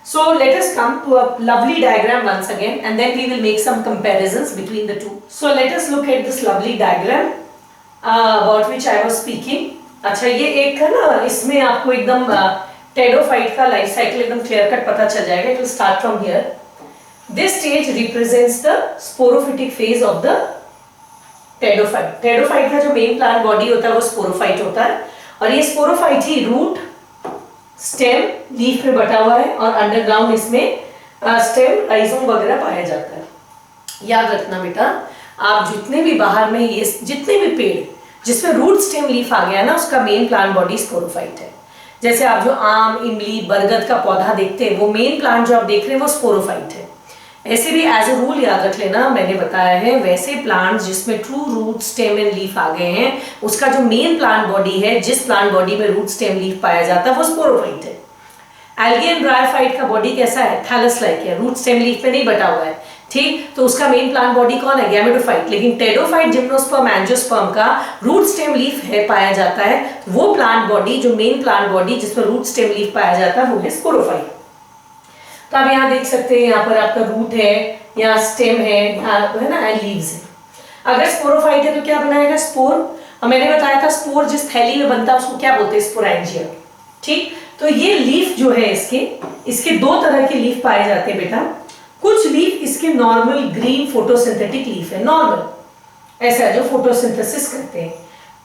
[SPEAKER 1] So let us come to a lovely diagram once again and then we will make some comparisons between the two. So let us look at this lovely diagram about which I was speaking. अच्छा, ये एक है ना, इसमें आपको एकदम pteridophyte का life cycle एकदम क्लियर कट पता चल जाएगा। It will start from here. This stage represents the sporophytic phase of the pteridophyte. Pteridophyte का जो मेन प्लांट बॉडी होता है वो स्पोरोफाइट होता है, और ये स्पोरोफाइट ही रूट, स्टेम, लीफ में बटा हुआ है, और अंडरग्राउंड इसमें स्टेम, राइजोम वगैरह पाया जाता है। याद रखना बेटा, आप जितने भी बाहर में ये जितने भी पेड़ जिसमें रूट स्टेम लीफ आ गया ना, उसका मेन प्लांट बॉडी स्पोरोफाइट है। जैसे आप जो आम, इमली, बरगद का पौधा देखते हैं, वो मेन प्लांट जो आप देख रहे हैं वो स्पोरोफाइट है। ऐसे भी एज ए रूल याद रख लेना, मैंने बताया है, वैसे प्लांट्स जिसमें true root stem and leaf आ गए हैं, उसका जो मेन प्लांट बॉडी है, जिस प्लांट बॉडी में रूट स्टेम लीफ पाया जाता है, वो स्पोरोफाइट है। एल्गी एंड ब्रायोफाइट का बॉडी कैसा है? थैलस लाइक है, रूट स्टेम लीफ पे नहीं बटा हुआ है, ठीक। तो उसका मेन प्लांट बॉडी कौन है? गैमेटोफाइट। लेकिन टेडोफाइट, जिम्नोस्पर्म, एंजियोस्पर्म का रूट स्टेम लीफ है पाया जाता है, वो प्लांट बॉडी जो मेन प्लांट बॉडी जिसमें रूट स्टेम लीफ पाया जाता है वो है स्पोरोफाइट। तो आप यहाँ देख सकते हैं, यहाँ पर आपका रूट है, यहाँ स्टेम है ना, एंड लीव्स है। अगर स्पोरोफाइट है तो क्या बनाएगा? स्पोर। और मैंने बताया था स्पोर जिस थैली में बनता है उसको क्या बोलते हैं? स्पोरेंजिया, ठीक। तो ये लीफ जो है इसके दो तरह के लीफ पाए जाते हैं बेटा। कुछ लीफ इसके नॉर्मल ग्रीन फोटोसिंथेटिक लीफ है, नॉर्मल, ऐसा जो फोटोसिंथेसिस करते हैं।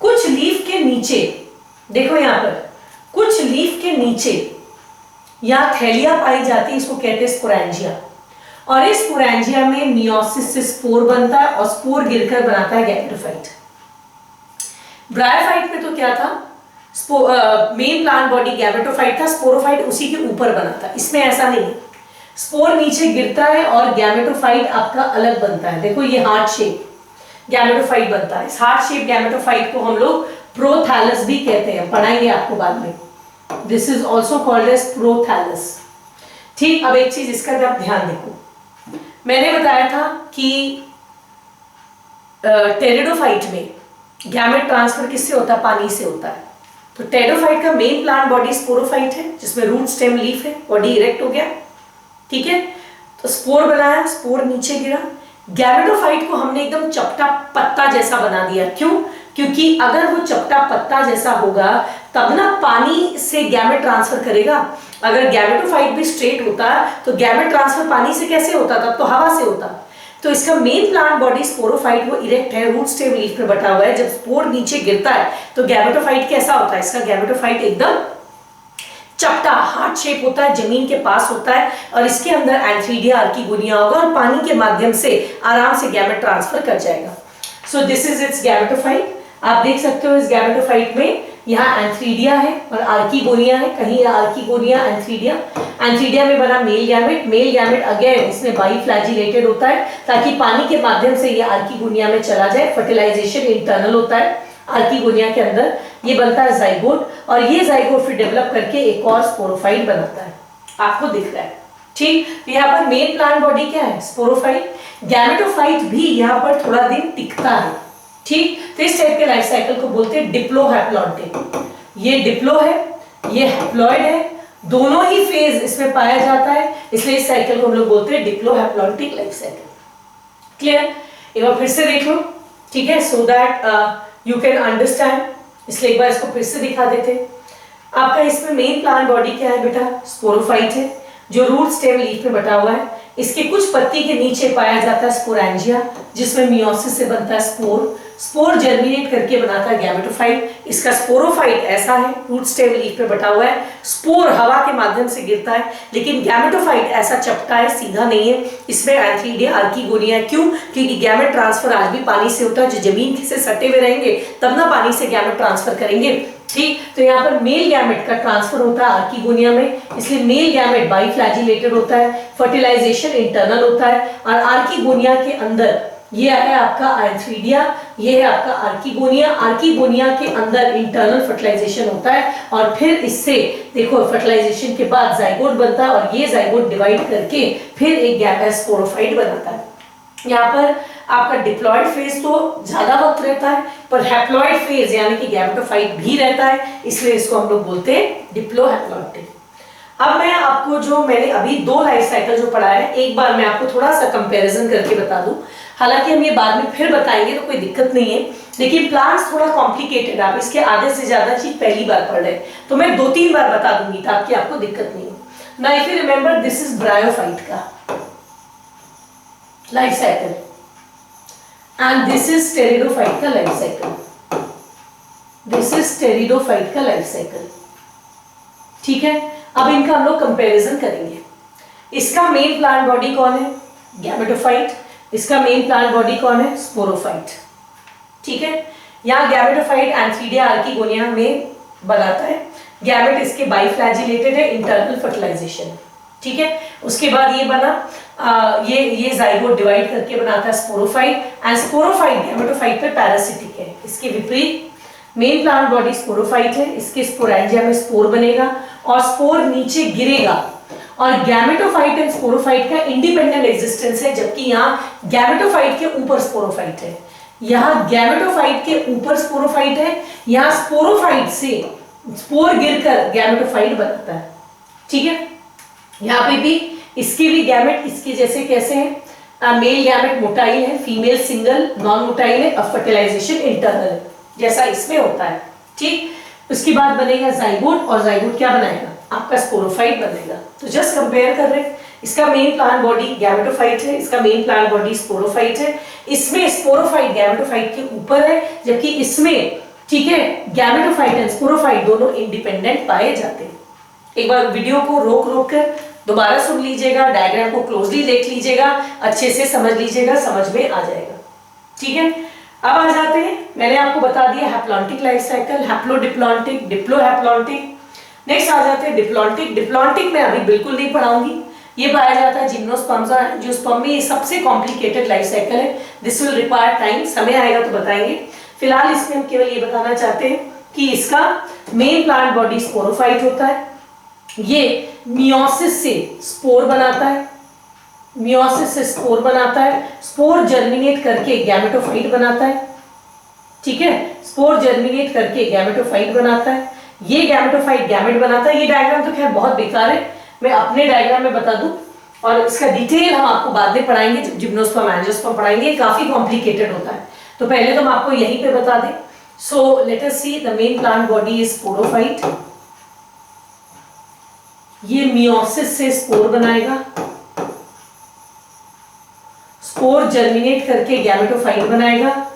[SPEAKER 1] कुछ लीफ के नीचे, देखो यहाँ पर कुछ लीफ के नीचे यहाँ थैलिया पाई जाती है, इसको कहते हैं स्पोरेंजिया। और इस स्पोरेंजिया में मियोसिस से स्पोर बनता है और स्पोर गिरकर बनाता है गैमेटोफाइट। ब्रायोफाइट में तो क्या था, मेन प्लांट बॉडी गैमेटोफाइट था, स्पोरोफाइट उसी के ऊपर बना था। इसमें ऐसा नहीं है, स्पोर नीचे गिरता है और गैमेटोफाइट आपका अलग बनता है। देखो ये हार्ट शेप गैमेटोफाइट बनता है। इस हार्ट शेप गैमेटोफाइट को हम लोग प्रोथैलस भी कहते हैं, पढ़ाएंगे आपको बाद में। This is also called as prothallus. ठीक, अब एक चीज इसका आप ध्यान देखो, मैंने बताया था कि टेरिडोफाइट में गैमेट ट्रांसफर किससे होता है, पानी से होता है। तो टेरिडोफाइट का मेन प्लांट बॉडी स्पोरोफाइट है, जिसमें रूट स्टेम लीफ है, बॉडी इरेक्ट हो गया, ठीक है। तो स्पोर बनाया, स्पोर नीचे गिरा। गैमेटोफाइट को हमने एकदम चपटा पत्ता जैसा बना दिया। क्यों? क्योंकि अगर वो चपटा पत्ता जैसा होगा तब ना पानी से गैमेट ट्रांसफर करेगा। अगर गैमेटोफाइट भी स्ट्रेट होता तो गैमेट ट्रांसफर पानी से कैसे होता, तब तो हवा से होता। तो इसका मेन प्लांट बॉडी स्पोरोफाइट वो इरेक्ट है, रूट स्टेम लीफ पे बटा हुआ है। जब स्पोर नीचे गिरता है तो गैमेटोफाइट कैसा होता है, इसका गैमेटोफाइट एकदम चपटा हार्ट शेप होता है, जमीन के पास होता है, और इसके अंदर एंथ्रीडिया आर्किगोनिया होगा और पानी के माध्यम से आराम से गैमेट ट्रांसफर कर जाएगा। सो दिस इज इट्स गैमेटोफाइट। आप देख सकते हो इस गैमेटोफाइट में यहाँ एंथ्रीडिया है और आर्किगोनिया है, कहीं आर्किगोनिया एंथ्रीडिया। एंथ्रीडिया में बना male gamete. Male gamete again इसमें बाइफ्लैजिलेटेड होता है ताकि पानी के माध्यम से ये आर्किगोनिया में चला जाए। फर्टिलाइजेशन इंटरनल होता है आर्किगोनिया के अंदर, ये बनता है जाइगोट, और ये जाइगोट फिर डेवलप करके एक और स्पोरोफाइट बनाता है। आपको दिख रहा है, ठीक। तो यहाँ पर मेन प्लांट बॉडी क्या है, स्पोरोफाइट। गैमेटोफाइट भी यहाँ पर थोड़ा दिन टिकता है, ठीक। तो इस टाइप के लाइफ साइकिल को बोलते हैं डिप्लोहैप्लॉन्टिक। ये डिप्लो है, ये हैप्लॉइड है, दोनों ही फेज इसमें पाया जाता है, इसलिए इस साइकिल को हम लोग बोलते हैं डिप्लोहैप्लॉन्टिक लाइफ साइकिल। क्लियर? एक बार फिर से देख लो, ठीक है, so that you can understand. इसलिए एक बार इसको फिर से दिखा देते हैं। आपका इसमें मेन प्लांट बॉडी क्या है बेटा, स्पोरोफाइट है, जो रूट स्टेम लीफ पे बटा हुआ है। इसके कुछ पत्ती के नीचे पाया जाता है स्पोरेंजिया, जिसमें मियोसिस से बनता है स्पोर। स्पोर जर्मिनेट करके बनाता है गैमेटोफाइट। इसका स्पोरोफाइट ऐसा है, रूट स्टेम लीफ पे बटा हुआ है। स्पोर हवा के माध्यम से गिरता है, लेकिन गैमेटोफाइट ऐसा चपटा है, सीधा नहीं है। इसमें एंथ्रीडिया आर्किगोनिया। क्यों? क्योंकि गैमेट ट्रांसफर आज भी पानी से होता है। जो जमीन से सटे हुए रहेंगे तब ना पानी से गैमेट ट्रांसफर करेंगे, ठीक। तो यहाँ पर मेल गैमेट का ट्रांसफर होता है आर्किगोनिया में, इसलिए मेल गैमेट बाइफ्लैजिलेटेड होता है। फर्टिलाइजेशन इंटरनल होता है, और आर्किगोनिया के अंदर ये है आपका एंथ्रीडिया, ये है आपका आर्किगोनिया। आर्किगोनिया के अंदर इंटरनल फर्टिलाइजेशन होता है, और फिर इससे देखो फर्टिलाइजेशन के बाद जाइगोट बनता है, और ये जाइगोट डिवाइड करके फिर एक गैमेट स्पोरोफाइट बनाता है। यहाँ पर आपका डिप्लॉयड फेज तो ज्यादा वक्त रहता है, पर हैप्लॉयड फेज यानी कि गैमेटोफाइट भी रहता है, इसलिए इसको हम लोग बोलते हैं डिप्लोहैप्लॉन्टिक। अब मैं आपको जो मैंने अभी दो लाइफ साइकिल जो पढ़ाया है, एक बार मैं आपको थोड़ा सा कंपैरिजन करके बता दूं। हालांकि हम ये बाद में फिर बताएंगे तो कोई दिक्कत नहीं है, लेकिन प्लांट्स थोड़ा कॉम्प्लिकेटेड, आप इसके आधे से ज्यादा चीज पहली बार पढ़ रहे हैं, तो मैं 2-3 बार बता दूंगी ताकि आपको दिक्कत नहीं हो। Now if you remember, this is bryophyte का life cycle and this is pteridophyte का life cycle. This is pteridophyte का लाइफ साइकिल, ठीक है। अब इनका हम लोग कंपैरिजन करेंगे। इसका मेन प्लांट बॉडी कौन है, गैमेटोफाइट। इसका मेन प्लांट बॉडी कौन है, स्पोरोफाइट, ठीक है। यहाँ गैमेटोफाइट एंथ्रीडिया आर्किगोनिया में बनाता है। गैमेट इसके बाइफ्लैजिलेटेड है, इंटरनल फर्टिलाइजेशन, ठीक है। उसके बाद ये बना ये जाइगोट डिवाइड करके बनाता है स्पोरोफाइट, एंड स्पोरोफाइट गैमेटोफाइट पे पैरासिटिक है। इसके विपरीत मेन प्लांट बॉडी स्पोरोफाइट है, इसके स्पोरेंजिया में स्पोर बनेगा और स्पोर नीचे गिरेगा, और गैमेटोफाइट एंड स्पोरोफाइट का इंडिपेंडेंट एग्जिस्टेंस है, जबकि यहाँ गैमेटोफाइट के ऊपर स्पोरोफाइट है। यहाँ गैमेटोफाइट के ऊपर स्पोरोफाइट है, यहाँ स्पोरोफाइट से स्पोर गिरकर गैमेटोफाइट बनाता है, ठीक है। यहाँ पे भी इसके भी गैमेट इसके जैसे कैसे हैं, मेल गैमेट मोटाइल है, फीमेल सिंगल नॉन मोटाइल है, और फर्टिलाइजेशन इंटरनल है जैसा इसमें होता है, ठीक। उसके बाद बनेगा जाइगोट, और जाइगोट क्या बनाएगा, आपका स्पोरोफाइट बनेगा। तो जस्ट कंपेयर कर रहे हैं, इसका मेन प्लांट बॉडी गैमेटोफाइट है, इसका मेन प्लांट बॉडी स्पोरोफाइट है। इसमें स्पोरोफाइट गैमेटोफाइट के ऊपर है, जबकि इसमें ठीक है गैमेटोफाइट एंड स्पोरोफाइट दोनों इंडिपेंडेंट पाए जाते हैं। एक बार वीडियो को रोक रोक कर दोबारा सुन लीजिएगा, डायग्राम को क्लोजली देख लीजिएगा, अच्छे से समझ लीजिएगा, समझ में आ जाएगा। ठीक है, अब आ जाते हैं, मैंने आपको बता दिया haplontic life cycle, haplodiplontic, diplohaplontic. Next आ जाते हैं डिप्लॉन्टिक। डिप्लॉन्टिक में अभी बिल्कुल नहीं पढ़ाऊंगी, ये पाया जाता है जिम्नोस्पर्म्स और एंजियोस्पर्म में। ये सबसे कॉम्प्लिकेटेड लाइफ साइकिल है, दिस विल रिक्वायर टाइम, समय आएगा तो बताएंगे। फिलहाल इसमें हम केवल ये बताना चाहते हैं कि इसका मेन प्लांट बॉडी स्पोरोफाइट होता है, ये मियोसिस से स्पोर बनाता है, मियोसिस से स्पोर बनाता है, स्पोर जर्मिनेट करके गैमेटोफाइट बनाता है। ठीक है, स्पोर जर्मिनेट करके गैमेटोफाइट बनाता है, ये गैमेटोफाइट गैमेट बनाता है। ये डायग्राम तो खैर बहुत बेकार है, मैं अपने डायग्राम में बता दूं और इसका डिटेल हम आपको बाद में पढ़ाएंगे जब जिम्नोस्पर्म एंजियोस्पर्म पढ़ाएंगे, काफी कॉम्प्लिकेटेड होता है, तो पहले तो हम आपको यहीं पे बता दें। So let us see the main plant body is sporophyte, ये मियोसिस से स्पोर बनाएगा, स्पोर जर्मिनेट करके गैमेटोफाइट बनाएगा,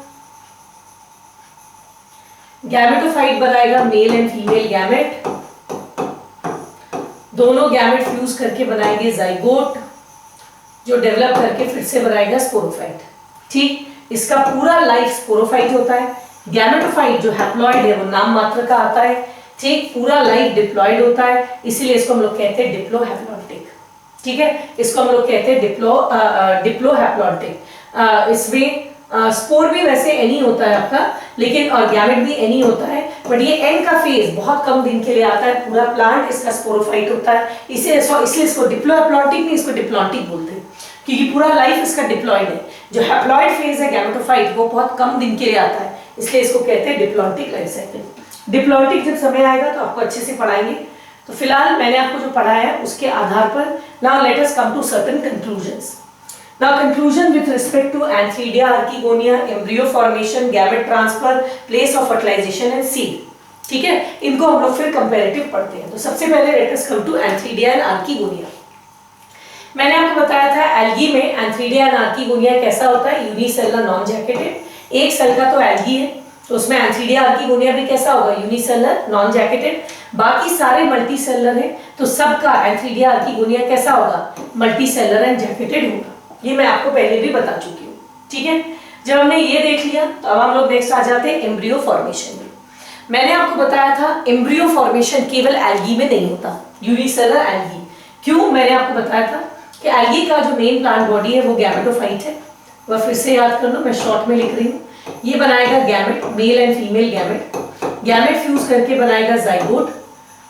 [SPEAKER 1] गैमेटोफाइट बनाएगा मेल एंड फीमेल गैमेट, दोनों गैमेट फ्यूज करके बनाएंगे जाइगोट, जो डेवलप करके फिर से बनाएगा स्पोरोफाइट। ठीक, इसका पूरा लाइफ स्पोरोफाइट होता है। गैमेटोफाइट जो हैप्लॉइड है वो नाम मात्र का आता है। ठीक, पूरा लाइफ डिप्लॉइड होता है, इसीलिए इसको हम लोग कहते हैं डिप्लोहैप्लॉन्टिक। ठीक है, इसको हम लोग कहते हैं डिप्लोहैप्लॉन्टिक। इसमें स्पोर भी वैसे एनी होता है आपका, लेकिन और गैमेट भी एनी होता है, बट ये एन का फेज बहुत कम दिन के लिए आता है। पूरा प्लांट इसका स्पोरोफाइट होता है, इसलिए इसको डिप्लोहैप्लॉन्टिक नहीं, इसको डिप्लॉन्टिक बोलते हैं, क्योंकि पूरा लाइफ इसका डिप्लॉइड है। जो हैप्लॉइड फेज है गैमेटोफाइट वो बहुत कम दिन के लिए आता है, इसलिए इसको कहते हैं डिप्लॉन्टिक लाइफ साइकिल। डिप्लॉन्टिक जब समय आएगा तो आपको अच्छे से पढ़ाएंगे। तो फिलहाल मैंने आपको जो पढ़ाया है उसके आधार पर now let us come to certain conclusions. Now conclusion with respect to antheridia, archegonia, embryo formation, gamete transfer, place of fertilization and seed. ठीक है, इनको हम लोग फिर कंपैरेटिव पढ़ते हैं। तो सबसे पहले let us come to antheridia and archegonia. मैंने आपको बताया था एल्गी में एंथ्रीडिया एंड आर्किगोनिया कैसा होता है, यूनिसेलुलर नॉन जैकेटेड। एक सेल का तो एल्गी है, तो उसमें एंथ्रीडिया आर्किगोनिया भी कैसा होगा, यूनिसेलुलर नॉन जैकेटेड। बाकी सारे मल्टी सेलुलर है, तो सबका एंथ्रीडिया आर्किगोनिया कैसा होगा, मल्टी सेलुलर एंड जैकेटेड होगा। ये मैं आपको पहले भी बता चुकी हूँ। ठीक है, जब हमने ये देख लिया तो अब हम लोग नेक्स्ट आ जाते हैं एम्ब्रियो फॉर्मेशन में। मैंने आपको बताया था एम्ब्रियो फॉर्मेशन केवल एल्गी में नहीं होता, यूनिसेलुलर एल्गी। क्यों, मैंने आपको बताया था कि एल्गी का जो मेन प्लांट बॉडी है वो गैमेटोफाइट है। वह फिर से याद कर लो, मैं शॉर्ट में लिख रही हूँ। ये बनाएगा gamete, male and female gamete, gamete fuse करके बनाएगा जाइगोट।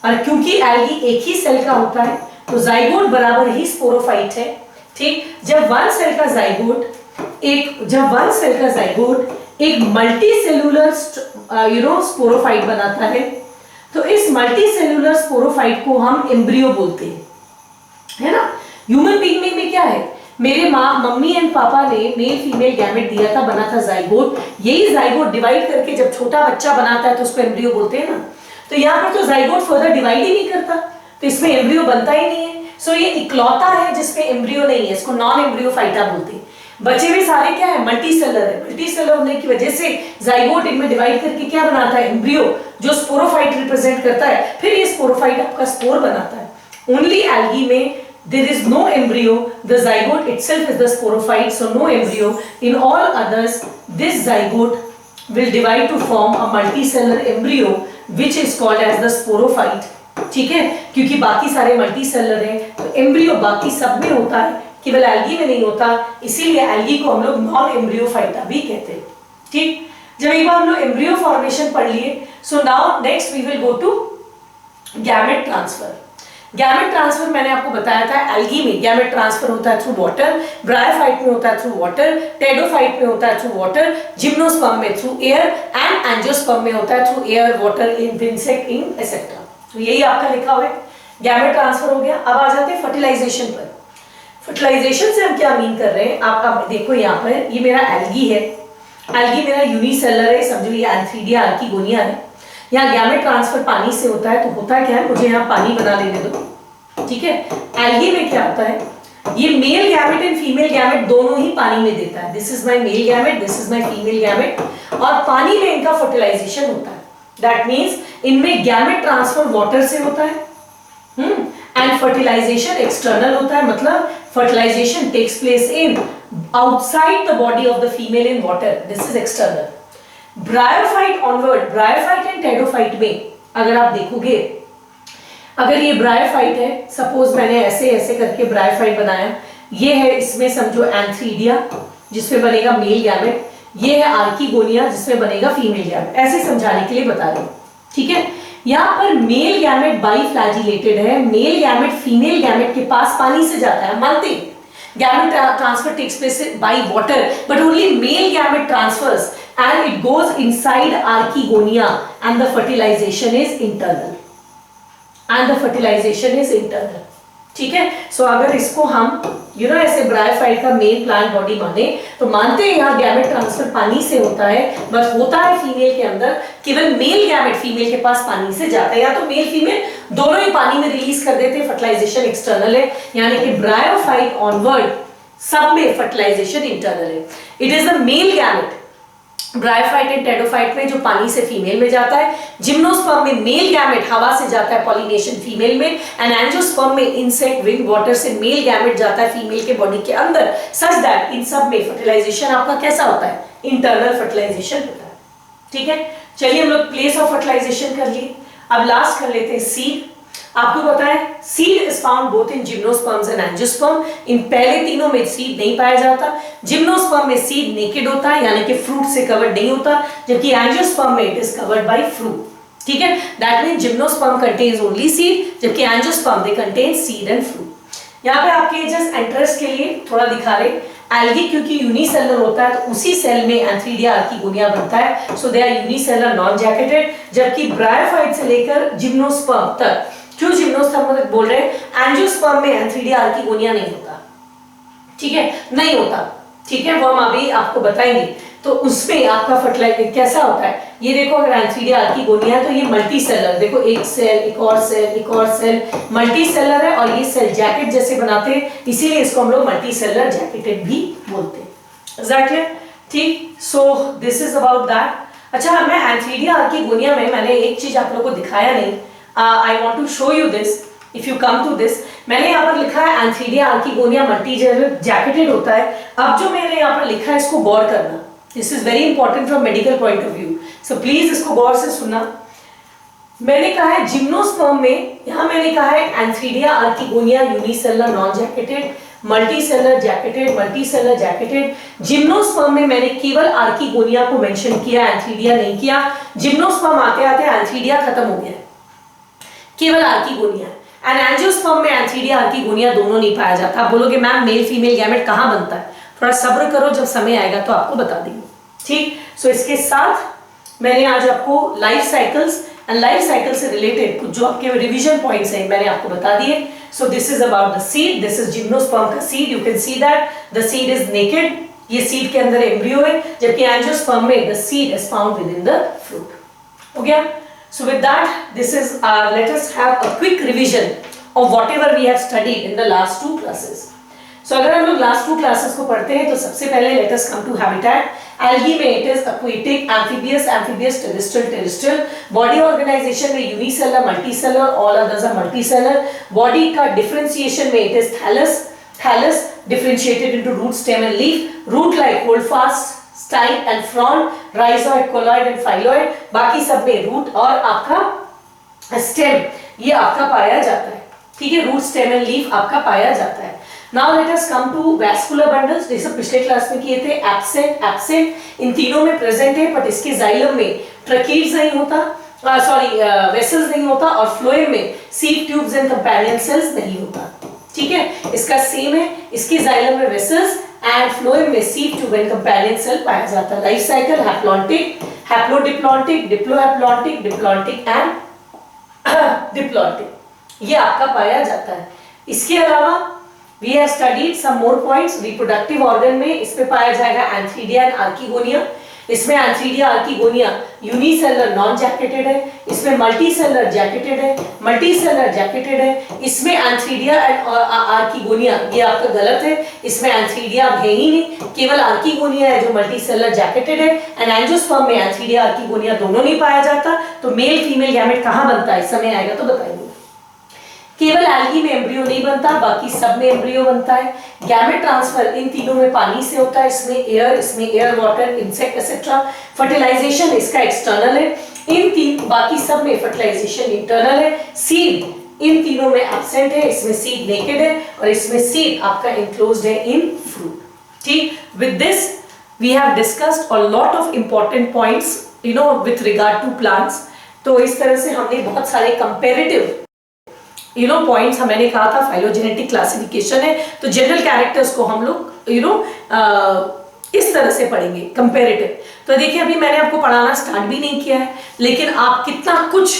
[SPEAKER 1] और क्योंकि एल्गी एक ही सेल का होता है तो जाइगोट बराबर ही स्पोरोफाइट है। ठीक, जब वन सेल का जाइगोट एक मल्टी सेलुलर स्पोरोफाइट बनाता है, तो इस मल्टी सेलुलर स्पोरोफाइट को हम एम्ब्रियो बोलते हैं, है ना। ह्यूमन बीइंग में क्या है, मेरे मम्मी एंड पापा ने मेल फीमेल गैमेट दिया था, बना था जाइगोट। यही जाइगोट डिवाइड करके जब छोटा बच्चा बनाता है तो उसको एम्ब्रियो बोलते हैं ना। तो यहाँ पर तो जाइगोट फर्दर डिवाइड ही नहीं करता, तो इसमें एम्ब्रियो बनता ही नहीं है। सो ये इकलौता है जिसमें एम्ब्रियो नहीं है, इसको नॉन एम्ब्रियोफाइटा बोलते हैं। बचे हुए सारे क्या है, मल्टी सेलुलर है। मल्टी सेलुलर होने की वजह से जाइगोट इनमें डिवाइड करके क्या बनाता है, एम्ब्रियो, जो स्पोरोफाइट रिप्रेजेंट करता है। फिर ये स्पोरोफाइट आपका स्पोर बनाता है। ओनली एल्गी में there is no embryo, the zygote itself is the sporophyte, so no embryo. In all others this zygote will divide to form a multicellular embryo which is called as the sporophyte. ठीक है, क्योंकि बाकी सारे multi cellular हैं तो embryo बाकी सब में होता है, केवल एल्गी में नहीं होता, इसीलिए एल्गी को हम लोग नॉन एम्ब्रियोफाइटा भी कहते हैं। ठीक, जब एक बार हम लोग एम्ब्रियो फॉर्मेशन पढ़ लिए, so now next we will go to gamete transfer. Gamete transfer मैंने आपको बताया था, एल्गी में गैमेट ट्रांसफर होता है थ्रू वाटर, ब्रायोफाइट में होता है थ्रू वाटर, टेडोफाइट में होता है थ्रू वाटर, जिम्नोस्पर्म में थ्रू एयर एंड एंजियोस्पर्म में होता है थ्रू एयर, वाटर, इंसेक्ट, इन एसेट्रा। तो यही आपका लिखा हुआ है, गैमेट ट्रांसफर हो गया। अब आ जाते हैं फर्टिलाइजेशन पर। फर्टिलाइजेशन से हम क्या मीन कर रहे हैं, आप देखो यहाँ पर, ये मेरा एल्गी है, एल्गी मेरा यूनिसेलुलर है, समझो ये एंथ्रीडिया आर्किगोनिया है। यहाँ गैमेट ट्रांसफर पानी से होता है, तो होता क्या है, मुझे यहाँ पानी बना लेने दो। ठीक है, एल्गी में क्या होता है, ये male gamete and female gamete दोनों ही पानी में देता है। This is my male gamete, this is my female gamete, और पानी में इनका फर्टिलाइजेशन होता है। दैट मींस इनमें गैमेट ट्रांसफर वाटर से होता है एंड फर्टिलाइजेशन एक्सटर्नल होता है, मतलब fertilisation takes place in outside the body of the female in water, this is external. Bryophyte onward, bryophyte and pteridophyte में अगर आप देखोगे, अगर ये ब्रायोफाइट है, सपोज मैंने ऐसे ऐसे करके ब्रायोफाइट बनाया, ये है इसमें समझो एंथ्रीडिया जिसमें बनेगा मेल गैमेट, ये है आर्किगोनिया जिसमें बनेगा फीमेल गैमेट, ऐसे समझाने के लिए बता रही हूं, ठीक है। यहाँ पर मेल गैमेट बाइफ्लैजिलेटेड है, मेल गैमेट फीमेल गैमेट के पास पानी से जाता है, मानते gamete transfer takes place by water but only male gamete transfers and it goes inside archegonia and the fertilization is internal, ठीक है। सो अगर इसको हम ऐसे ब्रायोफाइट का मेल प्लांट बॉडी माने तो मानते हैं यहाँ गैमेट ट्रांसफर पानी से होता है, बस होता है फीमेल के अंदर, केवल मेल गैमेट फीमेल के पास पानी से जाता है, या तो मेल फीमेल दोनों ही पानी में रिलीज कर देते हैं, फर्टिलाइजेशन एक्सटर्नल है, यानी कि ब्रायोफाइट ऑनवर्ड सब में फर्टिलाइजेशन इंटरनल है। It is the male gamete bryophyte and pteridophyte में जो पानी से फीमेल में जाता है, जिम्नोस्पर्म में मेल गैमेट हवा से जाता है पॉलिनेशन फीमेल में, एंड एंजियोस्पर्म में इंसेक्ट विंग वाटर से मेल गैमेट जाता है फीमेल के बॉडी के अंदर, सच दैट इन सब में फर्टिलाइजेशन आपका कैसा होता है, इंटरनल फर्टिलाइजेशन होता है, ठीक है। चलिए हम लोग प्लेस ऑफ फर्टिलाइजेशन कर लिए, अब लास्ट कर लेते हैं सीड। आपको पता है seed is found both in gymnosperms and angiosperm, इन पहले तीनों में सीड नहीं पाया जाता, जिम्नोस्पर्म में सीड नेकेड होता है यानी कि फ्रूट से कवर्ड नहीं होता, जबकि एंजियोस्पर्म में it is covered by fruit, ठीक है। That means gymnosperm contains only seed, जबकि angiosperm they contain seed and fruit. यहाँ पे आपके जस्ट इंटरेस्ट के लिए थोड़ा दिखा रहे, एल्गी क्योंकि यूनिसेलुलर होता है तो उसी सेल में एंथ्रीडिया आर्किगोनिया बनता है, so they are unicellular non jacketed, जबकि ब्रायोफाइट से लेकर जिम्नोस्पर्म तक, क्यों जिम्नोस्पर्म तक बोल रहे हैं, एंजियोस्पर्म में एंथ्रीडिया आर्किगोनिया नहीं होता, ठीक है, नहीं होता, ठीक है, वो हम अभी आपको बताएंगे। तो उसमें आपका फर्टिलाइजेशन कैसा होता है, ये देखो अगर एंथ्रीडिया आर्किगोनिया है तो ये मल्टी सेलर, देखो एक सेल एक और सेल एक और सेल, मल्टी सेलर है, और ये सेल जैकेट जैसे बनाते हैं, इसीलिए इसको हम लोग मल्टी सेलर जैकेटेड भी बोलते हैं, एग्जैक्टली, ठीक। सो दिस इज अबाउट दैट। अच्छा, मैं एंथ्रीडिया आर्किगोनिया में मैंने एक चीज आप लोगों को दिखाया नहीं, I want to show you this. If you come to this, मैंने यहाँ पर लिखा है एंथ्रीडिया आर्किगोनिया मल्टी जैकेटेड होता है। अब जो मैंने यहाँ पर लिखा है इसको गौर करना, this is very important from medical point of view, so please इसको गौर से सुनना। मैंने कहा है जिम्नोस्पर्म में, यहाँ मैंने कहा है antheridia archegonia unicellular non jacketed, multicellular jacketed, multicellular jacketed. Gymnosperm में मैंने केवल आर्किगोनिया को मेंशन किया, एंथ्रीडिया नहीं किया। जिम्नोस्पर्म आते आते एंथ्रीडिया खत्म हो गया, केवल आर्किगोनिया, एंड एंजियोस्पर्म में एंथ्रीडिया आर्किगोनिया दोनों नहीं पाया जाता। आप बोलोगे मैम मेल फीमेल गैमेट कहाँ बनता है, थोड़ा सब्र करो, जब समय आएगा तो आपको बता देंगे, ठीक। सो इसके साथ मैंने आज आपको life cycles and life cycle से रिलेटेड कुछ जो आपके रिवीजन पॉइंट्स हैं मैंने आपको बता दिए। So this is about the seed, this is gymnosperm का seed, you can see that the seed is naked, ये सीड के अंदर एम्ब्रियो है, जबकि एंजियोस्पर्म में the seed is found within the fruit. हो गया। So with that, this is let us have a quick revision of whatever we have studied in the last two classes. So अगर हम लोग last two classes को पढ़ते हैं तो सबसे पहले let us come to habitat. Algae में it is aquatic, amphibious, amphibious, terrestrial, terrestrial. Body organization में unicellular, multicellular, all others are multicellular. Body का differentiation में it is thallus, thallus differentiated into root, stem and leaf. Root like holdfast, stipe and frond, rhizoid, cauloid and phylloid, बाकी सब में root और आपका stem ये आपका पाया जाता है, ठीक है, रूट स्टेम एंड लीफ आपका पाया जाता है। Now let us come to vascular bundles, जैसे पिछले क्लास में किए थे, एब्सेंट, एब्सेंट इन तीनों में प्रेजेंट है, बट इसके जाइलम में ट्रकीड्स नहीं होता, वेसल्स नहीं होता, और फ्लोएम में seed tubes and companion cells नहीं होता, ठीक है, इसका सेम है, इसके जाइलम में वेसल्स एंड फ्लोएम में sieve tube and companion cell पाया जाता है। Life cycle haplontic, haplodiplontic, diplohaplontic, diplontic and diplontic, ये आपका पाया जाता है। इसके अलावा we have studied some more points, reproductive organ में इस पे पाया जाएगा एंथ्रीडिया एंड आर्किगोनिया, इसमें एंथीरिया आर्किगोनिया यूनिसेलर नॉन जैकेटेड है, इसमें मल्टीसेलर जैकेटेड है, मल्टीसेलर जैकेटेड है, इसमें एंथीरिया एंड आर्किगोनिया, ये आपका गलत है, इसमें एंथीरिया है ही नहीं, केवल आर्किगोनिया है जो मल्टीसेलर जैकेटेड है। एंड एंजियोस्पर्म में एंथीरिया आर्किगोनिया दोनों नहीं पाया जाता। तो मेल फीमेल गैमेट कहां बनता है, समय आएगा तो बताएंगे। केवल एल्गी में एम्ब्रियो नहीं बनता, बाकी सब में एम्ब्रियो बनता है। गैमेट ट्रांसफर इन तीनों में पानी से होता है, इसमें air water insect etcetera. Fertilization इसका एक्सटर्नल है, बाकी सब में फर्टिलाइजेशन इंटरनल है। सीड इन तीनों में एब्सेंट है, इसमें सीड नेकेड है और इसमें सीड आपका इंक्लोज्ड है इन फ्रूट। ठीक, with this we have discussed a lot of important points with regard to plants. तो इस तरह से हमने बहुत सारे कंपेरेटिव पॉइंट्स मैंने कहा था फाइलोजेनेटिक क्लासिफिकेशन है, तो जनरल कैरेक्टर्स को हम लोग इस तरह से पढ़ेंगे कंपेरेटिव। तो देखिए अभी मैंने आपको पढ़ाना स्टार्ट भी नहीं किया है, लेकिन आप कितना कुछ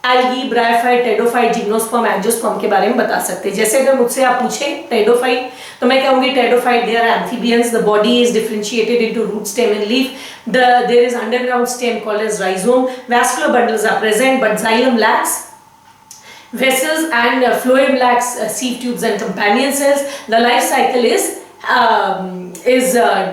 [SPEAKER 1] algae, bryophyte, pteridophyte, gymnosperm, angiosperm के बारे में बता सकते हैं। जैसे अगर मुझसे आप पूछे टेडोफाइट, तो मैं कहूंगी pteridophyte they are amphibians, the body is differentiated into root, stem and leaf, there is underground stem called as rhizome, vascular bundles are present but xylem lacks vessels and phloem lacks sieve tubes and companion cells. The life cycle is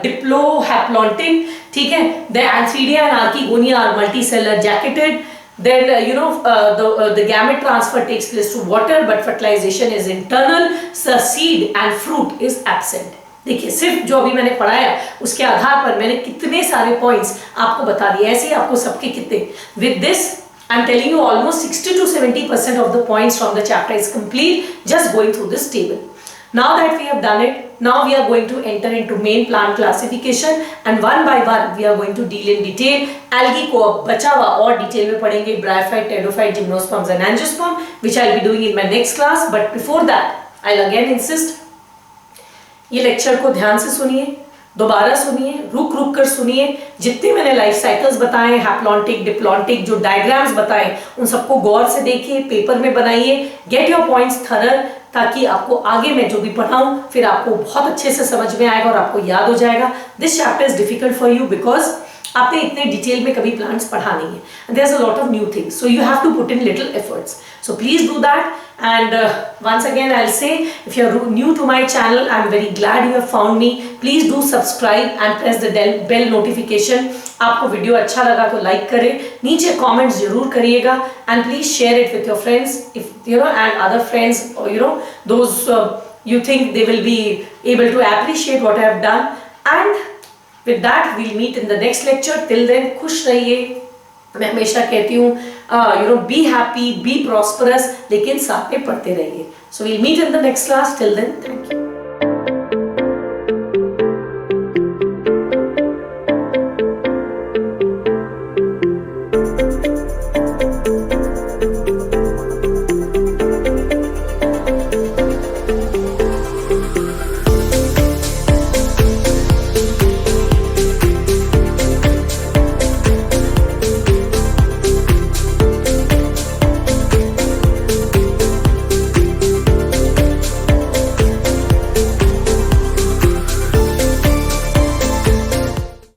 [SPEAKER 1] diplohaplontine. ठीक है, the Antheridia and Archegonia are multicellular jacketed. Then the gamete transfer takes place to water, but fertilization is internal. The seed and fruit is absent. देखिए सिर्फ जो अभी मैंने पढ़ाया उसके आधार पर मैंने कितने सारे पॉइंट्स आपको बता दिए, ऐसे ही आपको सबके कितने। With this I'm telling you almost 60 to 70% of the points from the chapter is complete just going through this table. Now that we have done it, now we are going to enter into main plant classification and one by one we are going to deal in detail. Algae को अब बचा हुआ और detail में पढ़ेंगे, bryophyte, pteridophyte, gymnosperms and angiosperm, which I'll be doing in my next class. But before that, I'll again insist, ये lecture को ध्यान से सुनिए, दोबारा सुनिए, रुक रुक कर सुनिए। जितने मैंने लाइफ साइकिल्स बताए, हैप्लॉन्टिक, डिप्लॉन्टिक, जो डायग्राम्स बताए, उन सबको गौर से देखिए, पेपर में बनाइए, गेट योर पॉइंट्स थरर, ताकि आपको आगे मैं जो भी पढ़ाऊं फिर आपको बहुत अच्छे से समझ में आएगा और आपको याद हो जाएगा। This chapter is difficult for you because आपने इतने डिटेल में कभी प्लांट्स पढ़ा नहीं है, and there's a lot of new things, so you have to put in little efforts, so please do that. And once again I'll say, if you're new to my channel, I'm very glad you have found me. Please do subscribe and press the bell notification. आपको video अच्छा लगा तो like करें, नीचे comments जरूर करिएगा, and please share it with your friends, if and other friends, or those you think they will be able to appreciate what I have done. And with that we'll meet in the next lecture. Till then खुश रहिए, मैं हमेशा कहती हूँ be happy, be prosperous, लेकिन साथ में पढ़ते रहिए. So we'll meet in the next class. Till then, thank you.